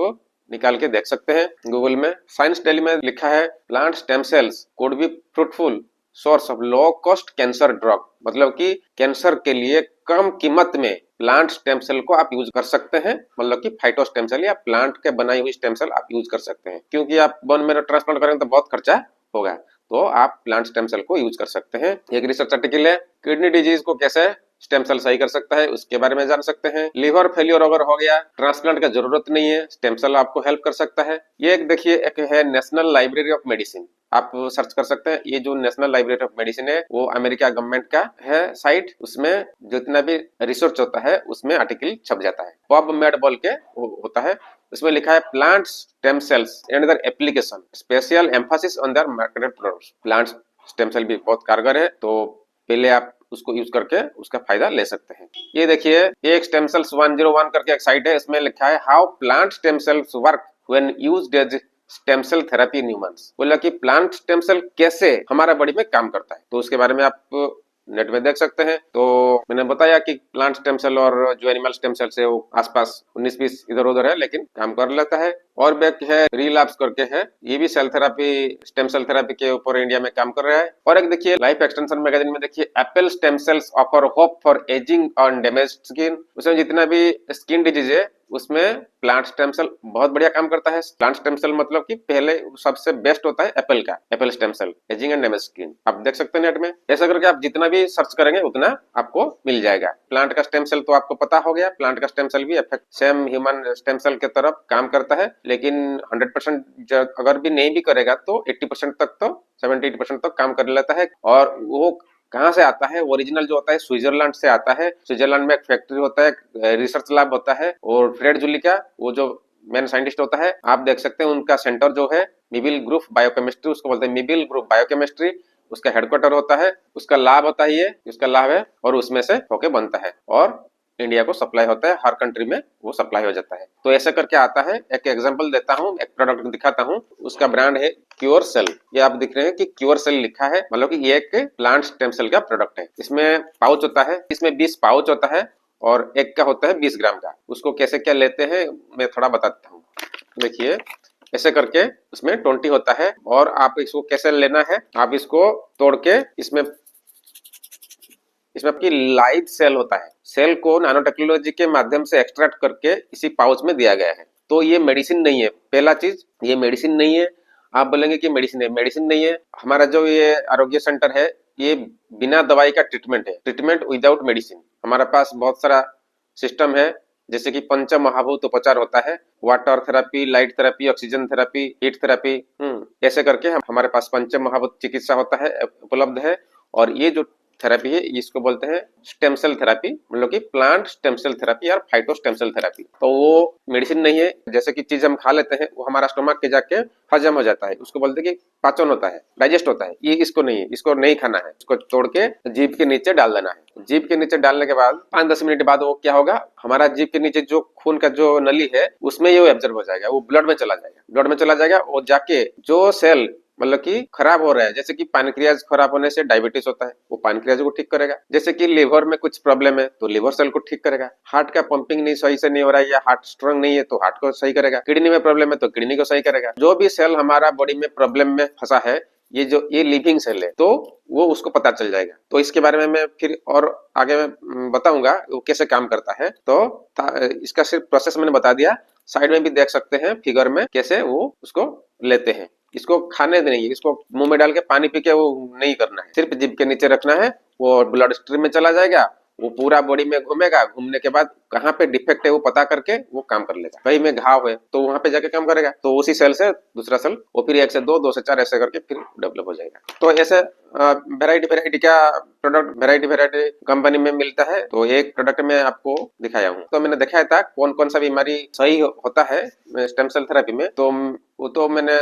निकाल के देख सकते हैं गूगल में। साइंस डेली में लिखा है plant stem sales could be fruitful source of low cost cancer drug, मतलब कि कैंसर के लिए कम कीमत में प्लांट स्टेम सेल को आप यूज कर सकते हैं, मतलब कि फाइटो स्टेम सेल या प्लांट के बनाई हुई स्टेम सेल आप यूज कर सकते हैं। क्योंकि आप बोन मैरो ट्रांसप्लांट करेंगे तो बहुत खर्चा होगा, तो आप प्लांट स्टेम सेल को यूज कर सकते हैं। एक रिसर्च आर्टिकल है किडनी डिजीज को कैसे स्टेम सेल सही कर सकता है, उसके बारे में जान सकते हैं। लिवर फेलियर अगर हो गया, ट्रांसप्लांट का जरूरत नहीं है, स्टेम सेल आपको हेल्प कर सकता है। ये एक देखिए एक है नेशनल लाइब्रेरी ऑफ मेडिसिन, आप सर्च कर सकते हैं। ये जो नेशनल लाइब्रेरी ऑफ मेडिसिन है वो अमेरिका गवर्नमेंट का है साइट, उसमें जितना भी रिसर्च होता है उसमें आर्टिकल छप जाता है। पबमेड बोल के होता है, उसमें लिखा है plant stem cells and their application special emphasis on their marketed products. Plant stem cell भी बहुत कारगर है, तो पहले आप उसको यूज करके उसका फायदा ले सकते हैं। ये देखिए एक स्टेम सेल्स 101 करके एक साइट है, इसमें लिखा है how plant stem cells work when used as stem cell therapy in humans. बोला कि प्लांट स्टेम सेल कैसे हमारा बॉडी में काम करता है, तो उसके बारे में आप नेट में देख सकते हैं। तो मैंने बताया कि प्लांट स्टेम सेल और जो एनिमल स्टेम सेल है वो आसपास 19-20 इधर उधर है, लेकिन काम कर लेता है। और बैक है रिलैप्स करके है, ये भी cell therapy stem cell therapy के ऊपर इंडिया में काम कर रहा है। और एक देखिए लाइफ एक्सटेंशन मैगजीन में देखिए Apple stem cells offer hope for ageing on damaged skin. उसमें जितना भी स्किन डिजीज है उसमें प्लांट स्टेम सेल बहुत बढ़िया काम करता है। प्लांट स्टेम सेल मतलब कि पहले सबसे बेस्ट होता है एप्पल का, apple stem cell, ageing and damage skin. आप देख सकते हैं नेट में, ऐसा करके आप जितना भी सर्च करेंगे उतना आपको मिल जाएगा। प्लांट का स्टेम सेल तो आपको पता हो गया, प्लांट का स्टेम सेल भी सेम ह्यूमन स्टेम सेल के तरफ काम करता है, लेकिन 100% अगर भी नहीं भी करेगा तो 80% तक तो 70-80% तक काम कर लेता है। और वो कहाँ से आता है? ओरिजिनल जो होता है स्विट्जरलैंड से आता है। स्विट्जरलैंड में एक फैक्ट्री होता है, रिसर्च लैब होता है, और फ्रेड जुलिका वो जो मेन साइंटिस्ट होता है, आप देख सकते हैं उनका सेंटर जो है मिबिल ग्रुप बायोकेमिस्ट्री, उसको बोलते हैं मिबिल ग्रुप बायोकेमिस्ट्री, उसका हेडक्वार्टर होता है, उसका लैब होता है, ये उसका लैब है, और उसमें से होके बनता है और इंडिया को सप्लाई होता है, हर कंट्री में वो सप्लाई हो जाता है। तो ऐसे करके आता है। एक एग्जांपल देता हूँ, एक प्रोडक्ट दिखाता हूँ, उसका ब्रांड है क्योर सेल। ये आप दिख रहे हैं कि क्योर सेल लिखा है, मतलब कि ये एक प्लांट स्टेम सेल का प्रोडक्ट है। इसमें पाउच होता है, इसमें 20 पाउच होता है और एक का होता है 20 ग्राम का। उसको कैसे क्या लेते हैं मैं थोड़ा बताता हूँ। देखिए ऐसे करके उसमें 20 होता है, और आप इसको कैसे लेना है, आप इसको तोड़ के इसमें आपकी लाइव सेल होता है, सेल को नैनो टेक्नोलॉजी के माध्यम से एक्सट्रैक्ट करके इसी पाउच में दिया गया है। तो ये मेडिसिन नहीं है, पहला चीज ये मेडिसिन नहीं है। आप बोलेंगे कि मेडिसिन है, मेडिसिन नहीं है। हमारा जो ये आरोग्य सेंटर है ये बिना दवाई का ट्रीटमेंट है, ट्रीटमेंट विदाउट मेडिसिन। हमारे पास बहुत सारा सिस्टम है, जैसे कि पंच महाभूत उपचार होता है, water therapy, light therapy, oxygen therapy, heat therapy, ऐसे करके हमारे पास पंच महाभूत चिकित्सा होता है, उपलब्ध है। और ये जो थेरेपी है इसको बोलते हैं स्टेम सेल थेरेपी, मतलब कि प्लांट स्टेम सेल थेरेपी या फाइटो स्टेम सेल थेरेपी। तो वो मेडिसिन नहीं है। जैसे कि चीज हम खा लेते हैं वो हमारा स्टोमक के जाके हजम हो जाता है, उसको बोलते हैं कि पाचन होता है, डाइजेस्ट होता है। ये इसको नहीं है, इसको नहीं खाना है, इसको तोड़ के जीभ के नीचे डाल देना है। जीभ के नीचे डालने के बाद 5-10 मिनट बाद वो क्या होगा, हमारा जीभ के नीचे जो खून का जो नली है उसमें ये एब्जॉर्ब हो जाएगा, वो ब्लड में चला जाएगा, ब्लड में चला जाएगा। और जाके जो सेल मतलब कि खराब हो रहा है, जैसे कि पैनक्रियाज खराब होने से डायबिटीज होता है, वो पैनक्रियाज को ठीक करेगा। जैसे कि लिवर में कुछ प्रॉब्लम है तो लिवर सेल को ठीक करेगा। हार्ट का पंपिंग नहीं सही से नहीं हो रहा है या हार्ट स्ट्रांग नहीं है तो हार्ट को सही करेगा। किडनी में प्रॉब्लम है तो किडनी को सही करेगा। जो भी सेल हमारा बॉडी में प्रॉब्लम में फंसा है, ये लिविंग सेल है, तो वो उसको पता चल जाएगा। तो इसके बारे में मैं फिर और आगे में बताऊंगा वो कैसे काम करता है। तो इसका सिर्फ प्रोसेस मैंने बता दिया। साइड में भी देख सकते हैं फिगर में कैसे वो उसको लेते हैं। इसको खाने नहीं, इसको मुंह में डाल के पानी पी के वो नहीं करना है, सिर्फ जीभ के नीचे रखना है। वो ब्लड स्ट्रीम में चला जाएगा, वो पूरा बॉडी में घूमेगा, घूमने के बाद कहाँ पे डिफेक्ट है वो पता करके वो काम कर लेगा। कहीं में घाव है तो वहां पे जाके काम करेगा, तो उसी सेल से दूसरा सेल वो फिर 1 से 2, 2 से 4 ऐसे करके फिर डेवलप हो जाएगा। तो ऐसे वेराइटी का प्रोडक्ट वेराइटी कंपनी में मिलता है। तो एक प्रोडक्ट में आपको दिखाया हूँ। तो मैंने दिखाया था कौन कौन सा बीमारी सही होता है स्टेम सेल थेरेपी में, तो वो तो मैंने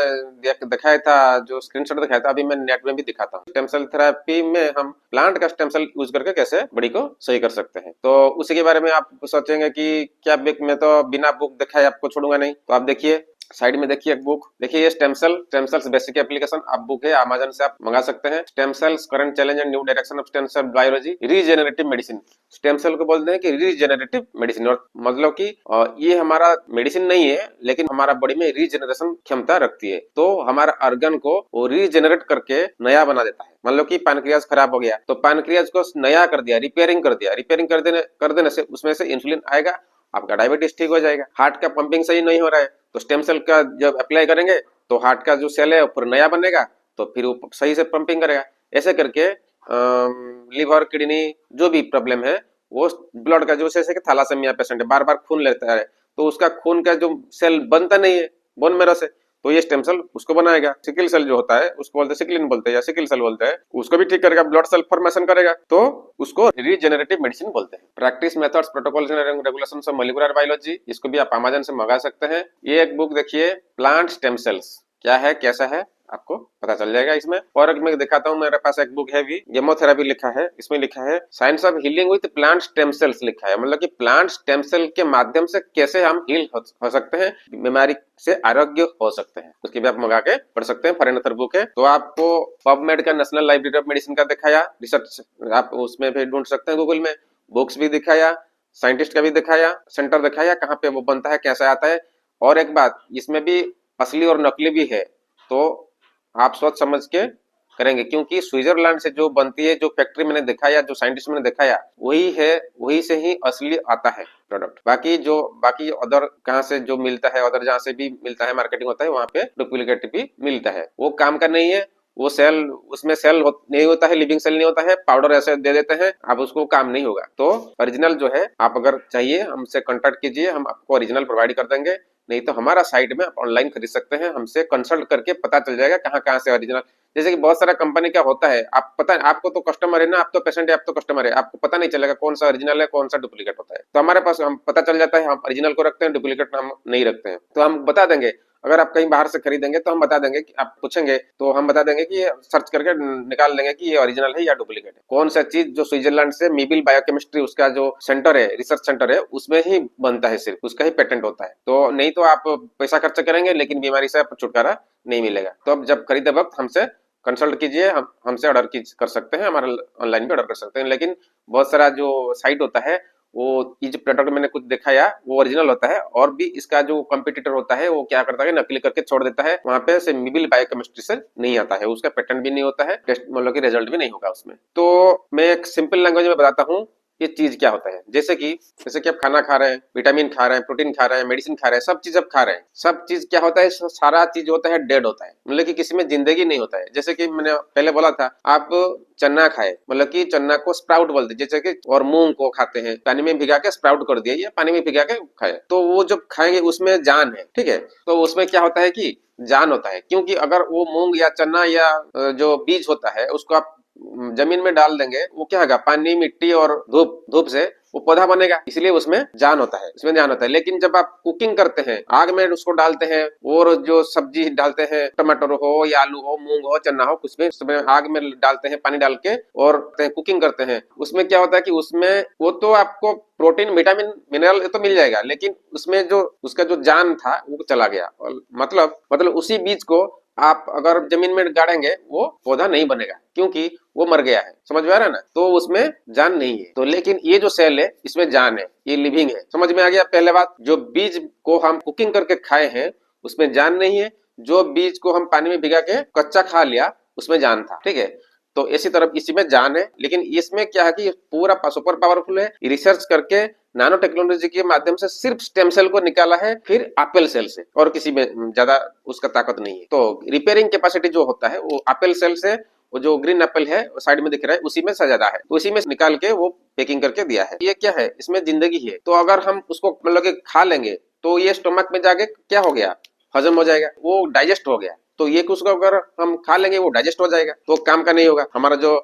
दिखाया था, जो स्क्रीनशॉट दिखाया था। अभी मैं नेट में भी दिखाता हूँ। स्टेम सेल थेरेपी में हम प्लांट का स्टेम सेल यूज करके कैसे बॉडी को सही कर सकते हैं। तो उसी के बारे में आप सोचेंगे कि क्या बुक में तो बिना बुक दिखाए आपको छोड़ूंगा नहीं। तो आप देखिए साइड में देखिए एक बुक, देखिए ये स्टेम सेल्स बेसिक एप्लीकेशन आप बुक है, अमेज़न से आप मंगा सकते हैं। Stem cells current challenge and new direction of stem cell biology, regenerative medicine. Stem cell को बोलते हैं कि रीजेनरेटिव मेडिसिन, और मतलब कि ये हमारा मेडिसिन नहीं है, लेकिन हमारा बॉडी में रीजेनरेशन क्षमता रखती है। तो हमारा ऑर्गन को वो रीजेनरेट करके नया बना देता है। मतलब कि पैनक्रियाज खराब हो गया तो पैनक्रियाज को नया कर दिया, रिपेयरिंग कर देने से उसमें से इंसुलिन आएगा, आपका डायबिटीज ठीक हो जाएगा। हार्ट का पंपिंग सही नहीं हो रहा है तो स्टेम सेल का जब अप्लाई करेंगे तो हार्ट का जो सेल है ऊपर नया बनेगा, तो फिर वो सही से पंपिंग करेगा। ऐसे करके लिवर, किडनी जो भी प्रॉब्लम है, वो ब्लड का जो जैसे कि थैलासेमिया पेशेंट है, बार बार खून लेता है तो उसका खून का जो सेल बनता नहीं है बोन मैरो से, तो ये स्टेम सेल उसको बनाएगा। सिकल सेल जो होता है उसको बोलते हैं सिकलिन बोलते हैं या सिकल सेल बोलते हैं, उसको भी ठीक करेगा, ब्लड सेल फॉर्मेशन करेगा, तो उसको रीजेनरेटिव मेडिसिन बोलते हैं। Practice methods, protocols and regulations of molecular biology, इसको भी आप अमेज़न से मंगा सकते हैं। ये एक बुक देखिए, प्लांट स्टेम सेल्स क्या है कैसा है आपको पता चल जाएगा इसमें। और एक मैं दिखाता हूँ, मेरे पास एक बुक है भी, केमोथेरेपी लिखा है, इसमें लिखा है science of healing with plant stem sales लिखा है। मतलब कि प्लांट स्टेम सेल के माध्यम से कैसे हम हील हो सकते हैं, बीमारी से आरोग्य हो सकते हैं। उसकी भी आप मंगा के पढ़ सकते हैं, फॉरेन ऑथर बुक है। तो आपको पबमेड का, नेशनल लाइब्रेरी ऑफ मेडिसिन का दिखाया, रिसर्च आप उसमें भी ढूंढ सकते हैं गूगल में। बुक्स भी दिखाया, साइंटिस्ट का भी दिखाया, सेंटर दिखाया कहाँ पे वो बनता है, कैसा आता है। और एक बात, इसमें भी असली और नकली भी है, तो आप सोच समझ के करेंगे, क्योंकि स्विट्जरलैंड से जो बनती है, जो फैक्ट्री मैंने दिखाया, जो साइंटिस्ट मैंने दिखाया, वही है, वही से ही असली आता है प्रोडक्ट। बाकी अदर कहाँ से जो मिलता है, अदर जहाँ से भी मिलता है, मार्केटिंग होता है, वहाँ पे डुप्लीकेट भी मिलता है, वो काम का नहीं है। वो सेल, उसमें नहीं होता है, लिविंग सेल नहीं होता है, पाउडर ऐसे दे देते हैं, अब उसको काम नहीं होगा। तो ओरिजिनल जो है, आप अगर चाहिए हमसे कांटेक्ट कीजिए, हम आपको ओरिजिनल प्रोवाइड कर देंगे। नहीं तो हमारा साइट में आप ऑनलाइन खरीद सकते हैं, हमसे कंसल्ट करके पता चल जाएगा कहाँ कहाँ से ओरिजिनल। जैसे कि बहुत सारा कंपनी क्या होता है, आपको तो कस्टमर है ना, आप तो पेशेंट है, आप तो कस्टमर है, आपको पता नहीं चलेगा कौन सा ओरिजिनल है, कौन सा डुप्लीकेट होता है। तो हमारे पास हम पता चल जाता है, हम ओरिजिनल को रखते हैं, डुप्लीकेट हम नहीं रखते हैं। तो हम बता देंगे, अगर आप कहीं बाहर से खरीदेंगे तो हम बता देंगे कि आप पूछेंगे तो हम बता देंगे कि सर्च करके निकाल देंगे कि ये ओरिजिनल है या डुप्लीकेट है। कौन सा चीज जो स्विट्जरलैंड से मीबिल बायोकेमिस्ट्री, उसका जो सेंटर है, रिसर्च सेंटर है, उसमें ही बनता है, सिर्फ उसका ही पेटेंट होता है। तो नहीं तो आप पैसा खर्च करेंगे लेकिन बीमारी से आपको छुटकारा नहीं मिलेगा। तो अब जब खरीदते वक्त हमसे कंसल्ट कीजिए, हमसे ऑर्डर कर सकते हैं, हमारा ऑनलाइन भी ऑर्डर कर सकते हैं। लेकिन बहुत सारा जो साइट होता है, वो ये जो प्रोडक्ट मैंने कुछ दिखाया वो ओरिजिनल होता है, और भी इसका जो कंपटीटर होता है वो क्या करता है, नकली करके छोड़ देता है, वहां पे से मीबिल बायोकेमिस्ट्री से नहीं आता है, उसका पेटेंट भी नहीं होता है, टेस्ट मतलब कि रिजल्ट भी नहीं होगा उसमें। तो मैं एक सिंपल लैंग्वेज में बताता हूँ ये चीज क्या होता है। जैसे कि आप खाना खा रहे हैं, विटामिन खा रहे हैं, प्रोटीन खा रहे हैं, मेडिसिन खा रहे हैं, सब चीज आप खा रहे हैं, सब चीज क्या होता है, सारा चीज होता है डेड होता है, मतलब कि किसी में जिंदगी नहीं होता है। जैसे कि मैंने पहले बोला था, आप चना खाए, मतलब कि चना को स्प्राउट बोलते, जैसे कि, और मूंग को खाते हैं, पानी में भिगा के स्प्राउट कर दिया, या पानी में भिगा के खाए, तो वो जब खाएंगे उसमें जान है, ठीक है। तो उसमें क्या होता है कि जान होता है, क्योंकि अगर वो मूंग या चना या जो बीज होता है उसको आप जमीन में डाल देंगे, वो क्या होगा, पानी, मिट्टी और धूप से वो पौधा बनेगा, इसलिए उसमें जान होता है, उसमें जान होता है। लेकिन जब आप कुकिंग करते हैं, आग में उसको डालते हैं, और जो सब्जी डालते हैं, टमाटर हो या आलू हो, मूंग हो, चना हो, कुछ भी उसमें आग में डालते हैं, पानी डाल के, और कुकिंग करते हैं, उसमें क्या होता है कि उसमें वो तो आपको प्रोटीन, विटामिन, मिनरल तो मिल जाएगा, लेकिन उसमें जो उसका जो जान था वो चला गया। मतलब उसी बीज को आप अगर जमीन में गाड़ेंगे, वो पौधा नहीं बनेगा, क्योंकि वो मर गया है। समझ में आ रहा है ना, तो उसमें जान नहीं है। तो लेकिन ये जो सेल है, इसमें जान है, ये लिविंग है। समझ में आ गया पहले बात। जो बीज को हम कुकिंग करके खाए हैं उसमें जान नहीं है, जो बीज को हम पानी में भिगा के कच्चा खा लिया उसमें जान था, ठीक है। तो इसी तरह इसी में जान है, लेकिन इसमें क्या है कि पूरा सुपर पावरफुल है। रिसर्च करके नानो टेक्नोलॉजी के माध्यम से सिर्फ स्टेम सेल को निकाला है, फिर एप्पल सेल से, और किसी में ज्यादा उसका ताकत नहीं है। तो रिपेयरिंग कैपेसिटी जो होता है वो एप्पल सेल से, वो जो ग्रीन एप्पल है साइड में दिख रहा है, उसी में ज्यादा है, तो उसी में निकाल के वो पैकिंग करके दिया है। ये क्या है, इसमें जिंदगी है। तो अगर हम उसको मतलब कि खा लेंगे तो ये स्टोमक में जाके क्या हो गया, हजम हो जाएगा, वो डाइजेस्ट हो गया। तो ये कुछ अगर हम खा लेंगे वो डाइजेस्ट हो जाएगा, तो काम का नहीं होगा। हमारा जो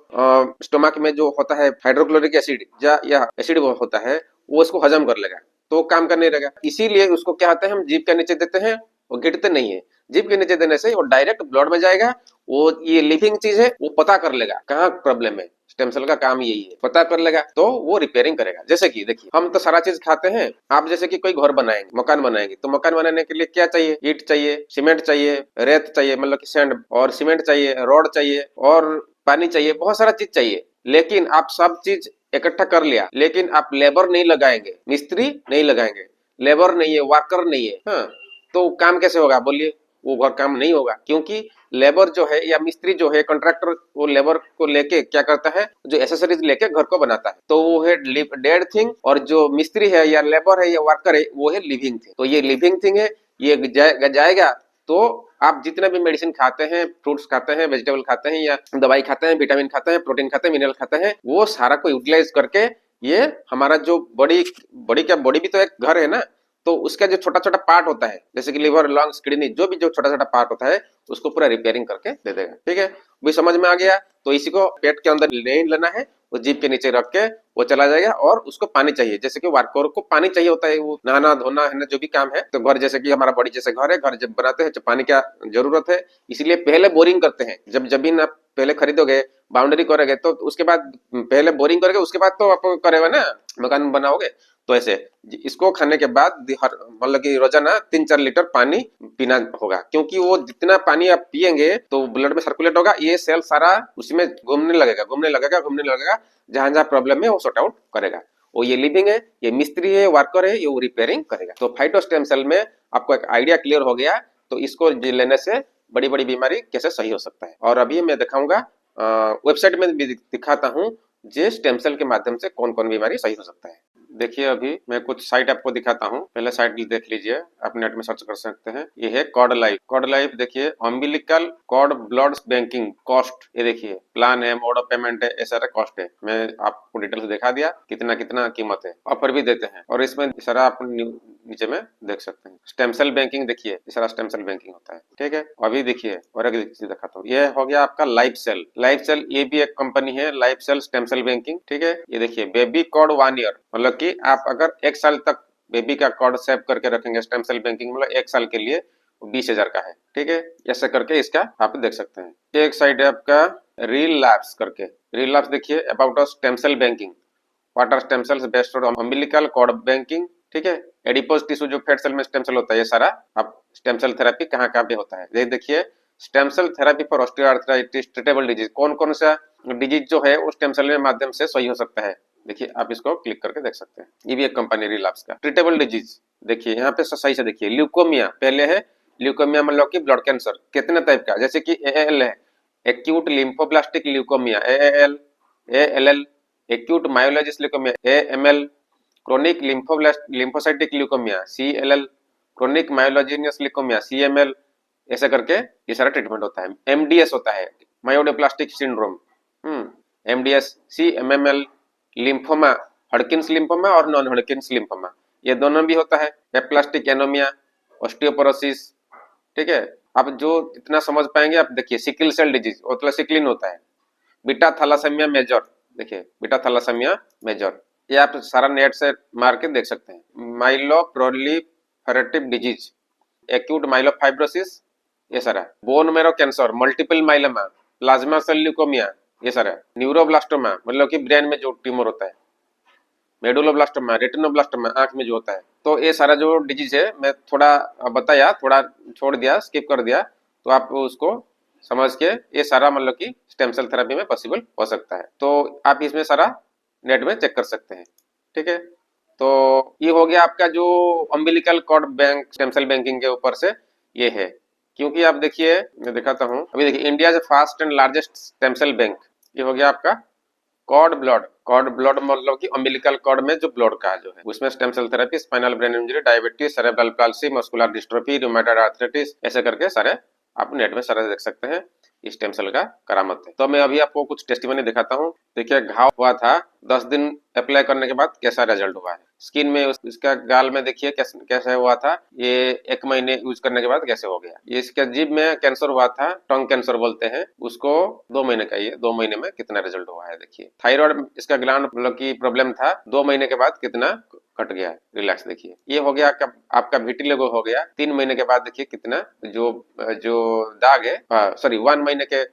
स्टोमक में जो होता है हाइड्रोक्लोरिक एसिड या एसिड होता है, वो इसको हजम कर लेगा, तो काम का नहीं रहेगा। इसीलिए उसको क्या होता है, हम जीभ के नीचे देते हैं, वो गिरते नहीं है। जीभ के नीचे देने से वो डायरेक्ट ब्लड में जाएगा। वो ये लिविंग चीज है, वो पता कर लेगा कहाँ प्रॉब्लम है। स्टेम सेल का काम यही है, पता कर लेगा तो वो रिपेयरिंग करेगा। जैसे कि देखिए, हम तो सारा चीज खाते हैं। आप जैसे कि कोई घर बनाएंगे, मकान बनाएंगे, तो मकान बनाने के लिए क्या चाहिए, ईंट चाहिए, सीमेंट चाहिए, रेत चाहिए, मतलब कि सैंड, और सीमेंट चाहिए, रोड चाहिए, और पानी चाहिए, बहुत सारा चीज चाहिए। लेकिन आप सब चीज इकट्ठा कर लिया, लेकिन आप लेबर नहीं लगाएंगे, मिस्त्री नहीं लगाएंगे, लेबर नहीं है, वर्कर नहीं है, हाँ, तो काम कैसे होगा बोलिए। वो घर काम नहीं होगा, क्योंकि लेबर जो है या मिस्त्री जो है, कॉन्ट्रैक्टर, वो लेबर को लेके क्या करता है, जो एसेसरीज लेके घर को बनाता है, तो वो है डेड थिंग, और जो मिस्त्री है या लेबर है या वर्कर है, वो है लिविंग थिंग। तो ये लिविंग थिंग है, ये जाएगा तो आप जितने भी मेडिसिन खाते हैं, फ्रूट्स खाते हैं, वेजिटेबल खाते हैं, या दवाई खाते हैं, विटामिन खाते हैं, प्रोटीन खाते हैं, मिनरल खाते हैं, वो सारा को यूटिलाइज करके ये हमारा जो बॉडी भी तो एक घर है ना, तो उसका जो छोटा छोटा पार्ट होता है, जैसे कि लिवर, लंग्स, किडनी, जो भी जो छोटा छोटा पार्ट होता है, उसको पूरा रिपेयरिंग करके दे देगा। ठीक है, भी समझ में आ गया। तो इसी को पेट के अंदर नहीं लेना है, वो जीभ के नीचे रख के वो चला जाएगा। और उसको पानी चाहिए, जैसे कि वर्कर को पानी चाहिए होता है, वो नहाना धोना है ना, जो भी काम है। तो घर जैसे कि हमारा बॉडी जैसे घर है, घर जब बनाते हैं तो पानी क्या जरूरत है, इसलिए पहले बोरिंग करते हैं। जब जमीन आप पहले खरीदोगे, बाउंड्री करोगे, तो उसके बाद पहले बोरिंग करोगे, उसके बाद तो आप करेगा ना, मकान बनाओगे। तो ऐसे इसको खाने के बाद मतलब कि रोजाना 3-4 लीटर पानी पीना होगा, क्योंकि वो जितना पानी आप पिएंगे तो ब्लड में सर्कुलेट होगा, ये सेल सारा उसमें घूमने लगेगा, जहां जहां प्रॉब्लम है वो सॉर्ट आउट करेगा। वो ये लिविंग है, ये मिस्त्री है, वर्कर है, ये वो रिपेयरिंग करेगा। तो फाइटोस्टेम सेल में आपको एक आइडिया क्लियर हो गया। तो इसको लेने से बड़ी बड़ी बीमारी कैसे सही हो सकता है। और अभी मैं दिखाऊंगा वेबसाइट में भी दिखाता हूँ जे स्टेम सेल के माध्यम से कौन कौन बीमारी सही हो सकता है। देखिए अभी मैं कुछ साइट आपको दिखाता हूँ, पहले साइट देख लीजिए, आप नेट में सर्च कर सकते हैं। ये है कॉर्ड लाइफ। कॉर्ड लाइफ देखिए, umbilical cord blood banking cost, ये देखिए प्लान है, मोड ऑफ पेमेंट है, ये सारा कॉस्ट है। मैं आपको डिटेल्स दिखा दिया कितना कितना कीमत है। ऑफर भी देते हैं और इसमें सारा आप नीचे में देख सकते हैं। स्टेम सेल बैंकिंग देखिए, ये सारा स्टेम सेल बैंकिंग होता है, ठीक है। अभी देखिए और एक चीज दिखाता हूँ, ये हो गया आपका लाइफ सेल। लाइफ सेल ये भी एक कंपनी है, life cell stem cell banking, ठीक है। ये देखिए बेबी कॉर्ड 1 ईयर, मतलब कि आप अगर 1 साल तक बेबी का कॉर्ड सेव करके रखेंगे स्टेम सेल बैंकिंग, मतलब 1 साल के लिए 20,000 का है, ठीक है। ऐसे करके इसका आप देख सकते हैं। एक साइड है आपका रील लैब्स करके, रील लैब्स देखिए about stem cell banking, what are stem cells based on umbilical cord banking, ठीक है। एडिपोज टिश्यू जो फैट सेल में स्टेम सेल होता है, ये सारा आप स्टेम सेल थेरेपी कहाँ कहाँ पे होता है ये देखिए। Stem cell therapy for osteoarthritis treatable disease, कौन कौन सा डिजीज जो है वो स्टेम सेल के माध्यम से सही हो सकता है, देखिए आप इसको क्लिक करके देख सकते हैं। ये भी एक कंपनी रिलैप्स का। ट्रीटेबल डिजीज देखिए यहाँ पे सही से देखिए, ल्यूकोमिया पहले है, ल्यूकोमिया मतलब कि ब्लड कैंसर, कितने टाइप का, जैसे कि एएल है, acute lymphoblastic leukaemia, AL, ALL, acute myelogenous leukaemia, AML, chronic lymphocytic leukaemia, CLL, chronic myelogenous leukaemia, CML, ऐसा करके ये सारा ट्रीटमेंट होता है। एमडीएस होता है, मायोडिप्लास्टिक सिंड्रोम, एमडीएस, सीएमएमएल, लिम्फोमा, हडकिंस लिम्फोमा और नॉन हडकिंस लिम्फोमा, ये दोनों भी होता है। एप्लास्टिक एनोमिया, ऑस्टियोपोरोसिस, ठीक है। आप जो इतना समझ पाएंगे आप देखिए। सिकल सेल डिजीज मतलब सिकलिन होता है। बीटा थैलासेमिया मेजर, देखिए बीटा थैलासेमिया मेजर, ये आप सारा नेट से मार के देख सकते हैं। माइलोप्रोलिफरेटिव डिजीज, एक्यूट माइलोफाइब्रोसिस, ये सारा। Bone marrow cancer, multiple myeloma, plasma cell leukaemia, ये सारा। न्यूरोब्लास्टोमा मतलब कि ब्रेन में जो ट्यूमर होता है, मेडुलोब्लास्टोमा, रेटिनोब्लास्टोमा आंख में जो होता है। तो ये सारा जो डिजीज है मैं थोड़ा बताया, थोड़ा छोड़ दिया, स्किप कर दिया, तो आप उसको समझ के ये सारा मतलब कि स्टेम सेल थेरेपी में पॉसिबल हो सकता है। तो आप इसमें सारा नेट में चेक कर सकते हैं, ठीक है। तो ये हो गया आपका जो umbilical cord bank stem cell banking के ऊपर से ये है। क्योंकि आप देखिए, मैं दिखाता हूँ अभी, देखिए India fast and largest stem cell bank, ये हो गया आपका कॉर्ड ब्लड। कॉर्ड ब्लड मतलब कि अम्बिलिकल कॉर्ड में जो ब्लड का जो है उसमें stem cell therapy, spinal brain injury, diabetes, cerebral palsy, muscular dystrophy, rheumatoid arthritis, ऐसे करके सारे आप नेट में सारे देख सकते हैं। इस स्टेम सेल का करामत है। तो मैं अभी आपको कुछ टेस्टिमनी दिखाता हूँ। देखिए घाव हुआ था, 10 दिन अप्लाई करने के बाद कैसा रिजल्ट हुआ है। स्किन में इसका गाल में देखिए कैसे हुआ था, ये 1 महीने यूज करने के बाद कैसे हो गया। ये इसका जीभ में कैंसर हुआ था, टंग कैंसर बोलते हैं उसको, 2 महीने का, ये 2 महीने में कितना रिजल्ट हुआ है देखिए। थायराइड इसका ग्लैंड मतलब की प्रॉब्लम था, 2 महीने के बाद कितना कट गया, रिलैक्स देखिए। ये हो गया आपका विटिलिगो हो गया, 3 महीने के बाद देखिए कितना जो दाग है, सॉरी 1 महीने के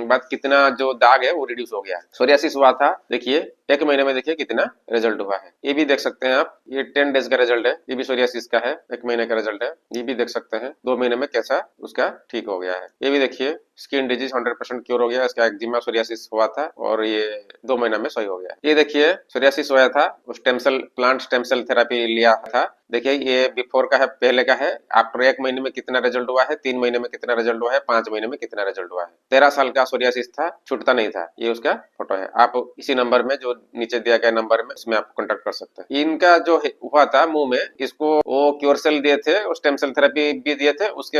बाद कितना जो दाग है वो रिड्यूस हो गया। सोरियासिस हुआ था, देखिए 1 महीने में देखिए कितना रिजल्ट हुआ है। ये भी देख सकते हैं आप, ये 10 डेज का रिजल्ट है, ये भी सोरियासिस का है, 1 महीने का रिजल्ट है। ये भी देख सकते हैं 2 महीने में कैसा उसका ठीक हो गया है। ये भी देखिए स्किन डिजीज 100% क्योर हो गया, इसका एक्जिमा सोरियासिस हुआ था और ये 2 महीना में सही हो गया। ये देखिए सोरियासिस हुआ था, stem cell plant stem cell therapy लिया था, देखिए ये बिफोर का है, पहले का है, आफ्टर 1 महीने में कितना रिजल्ट हुआ है, 3 महीने में कितना रिजल्ट हुआ है, 5 महीने में कितना रिजल्ट हुआ है। 13 साल का सोरियासिस था, छूटता नहीं था, ये उसका फोटो है। आप इसी नंबर में जो नीचे दिया गया नंबर में इसमें आप कांटेक्ट कर सकते हैं। इनका जो हुआ था मुंह में, इसको वो क्योर सेल दिए थे, स्टेम सेल थेरेपी भी दिए थे, उसके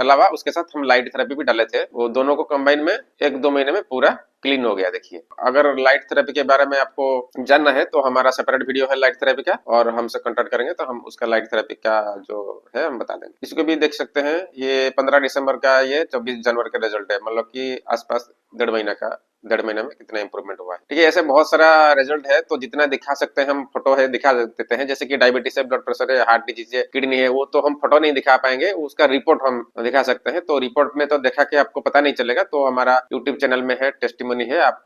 अलावा उसके साथ हम लाइट थेरेपी भी डाले थे। वो दोनों को कंबाइन में 1-2 महीने में पूरा क्लीन हो गया। देखिए अगर लाइट थेरेपी के बारे में आपको जानना है तो हमारा सेपरेट वीडियो है लाइट थेरेपी का, और हमसे कांटेक्ट करेंगे तो हम उसका लाइट थेरेपी का जो है हम बता देंगे। इसको भी देख सकते हैं, ये 15 दिसंबर का, ये 24 जनवरी का रिजल्ट है, मतलब कि आसपास 1.5 महीने में कितना इंप्रूवमेंट हुआ है। ठीक है, ऐसे बहुत सारा रिजल्ट है, तो जितना दिखा सकते हैं हम फोटो है दिखा देते हैं। जैसे कि डायबिटीज है, ब्लड प्रेशर है, हार्ट डिजीज है, किडनी है, वो तो हम फोटो नहीं दिखा पाएंगे, उसका रिपोर्ट हम दिखा सकते हैं। तो रिपोर्ट में तो देखा के आपको पता नहीं चलेगा, तो हमारा यूट्यूब चैनल में है, टेस्टिमोनी है, आप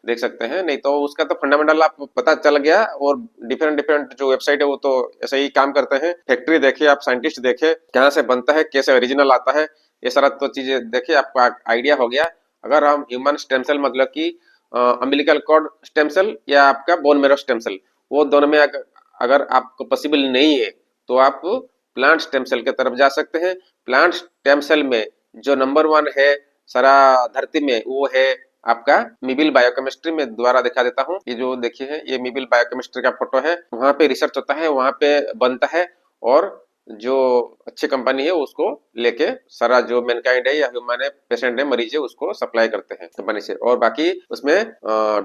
देख सकते हैं। नहीं तो उसका तो फंडामेंटल आप पता चल गया। और डिफरेंट जो वेबसाइट है वो तो ऐसे ही काम करते हैं। फैक्ट्री देखे आप, साइंटिस्ट देखे कहाँ से बनता है, कैसे ओरिजिनल आता है, ये सारा तो चीजें देखे, आपको आइडिया हो गया। अगर हम ह्यूमन स्टेम सेल मतलब कि अम्बिलिकल कॉर्ड स्टेम सेल या आपका बोन मेरो स्टेम सेल, वो दोनों में अगर आपको पॉसिबल नहीं है तो आप प्लांट स्टेम सेल की तरफ जा सकते हैं। प्लांट स्टेम सेल में जो नंबर 1 है सारा धरती में, वो है आपका मिबिल बायोकेमिस्ट्री। में द्वारा दिखा देता हूँ, ये जो देखिए है, ये मिबिल बायोकेमिस्ट्री का फोटो है। वहाँ पे रिसर्च होता है, वहाँ पे बनता है, और जो अच्छी कंपनी है उसको लेके सारा जो मैनकाइंड है या ह्यूमन है, पेशेंट है, मरीज है, उसको सप्लाई करते हैं कंपनी से। और बाकी उसमें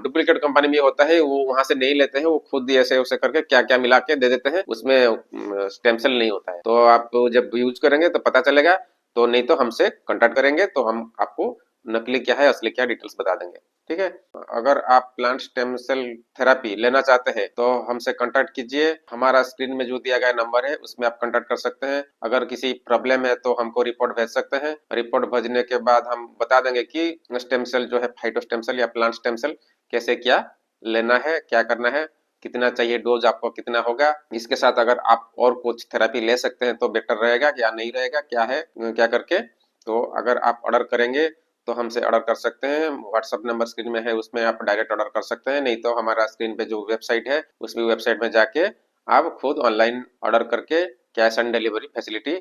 डुप्लीकेट कंपनी भी होता है, वो वहां से नहीं लेते हैं, वो खुद ऐसे उसे करके क्या क्या मिला के दे देते हैं, उसमें स्टेम सेल नहीं होता है। तो आप जब यूज करेंगे तो पता चलेगा, तो नहीं तो हमसे कांटेक्ट करेंगे तो हम आपको नकली क्या है असली क्या डिटेल्स बता देंगे। ठीक है, अगर आप प्लांट स्टेम सेल थेरेपी लेना चाहते हैं तो हमसे कांटेक्ट कीजिए। हमारा स्क्रीन में जो दिया गया नंबर है उसमें आप कांटेक्ट कर सकते हैं। अगर किसी प्रॉब्लम है तो हमको रिपोर्ट भेज सकते हैं। रिपोर्ट भेजने के बाद हम बता देंगे कि स्टेम सेल जो है, फाइटो स्टेम सेल या प्लांट स्टेम सेल, कैसे क्या लेना है, क्या करना है, कितना चाहिए, डोज आपको कितना होगा। इसके साथ अगर आप और कुछ थेरेपी ले सकते हैं तो बेटर रहेगा, या नहीं रहेगा, क्या है क्या करके। तो अगर आप ऑर्डर करेंगे तो हमसे ऑर्डर कर सकते हैं। व्हाट्सएप नंबर स्क्रीन में है, उसमें आप डायरेक्ट ऑर्डर कर सकते हैं। नहीं तो हमारा स्क्रीन पे जो वेबसाइट है, उसमें वेबसाइट में जाके आप खुद ऑनलाइन ऑर्डर करके कैश ऑन डिलीवरी फैसिलिटी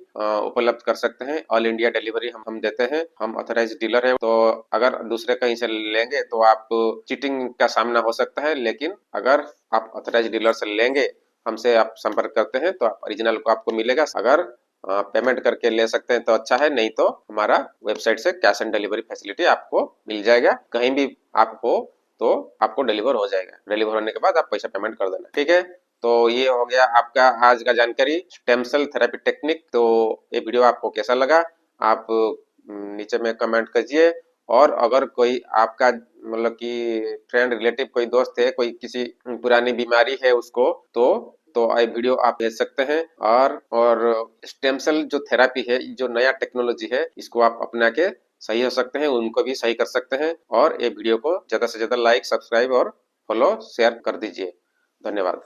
उपलब्ध कर सकते हैं। ऑल इंडिया डिलीवरी हम देते हैं, हम ऑथराइज डीलर है। तो अगर दूसरे कहीं से लेंगे तो आप चीटिंग का सामना हो सकता है, लेकिन अगर आप ऑथराइज डीलर से लेंगे, हमसे आप संपर्क करते हैं, तो ओरिजिनल को आपको मिलेगा। अगर पेमेंट करके ले सकते हैं तो अच्छा है, नहीं तो हमारा वेबसाइट से कैश ऑन डिलीवरी फैसिलिटी आपको मिल जाएगा। कहीं भी आप हो तो आपको डिलीवर हो जाएगा। डिलीवर होने के बाद आप पैसा पेमेंट कर देना। ठीक है, तो ये हो गया आपका आज का जानकारी स्टेम सेल थेरेपी टेक्निक। तो ये वीडियो आपको कैसा लगा, आप नीचे में कमेंट कीजिए। और अगर कोई आपका मतलब कि फ्रेंड रिलेटिव कोई दोस्त है, कोई किसी पुरानी बीमारी है उसको, तो ये वीडियो आप भेज सकते हैं। और स्टेम सेल जो थेरेपी है, जो नया टेक्नोलॉजी है, इसको आप अपना के सही हो सकते हैं, उनको भी सही कर सकते हैं। और ये वीडियो को ज्यादा से ज्यादा लाइक, सब्सक्राइब और फॉलो शेयर कर दीजिए। धन्यवाद।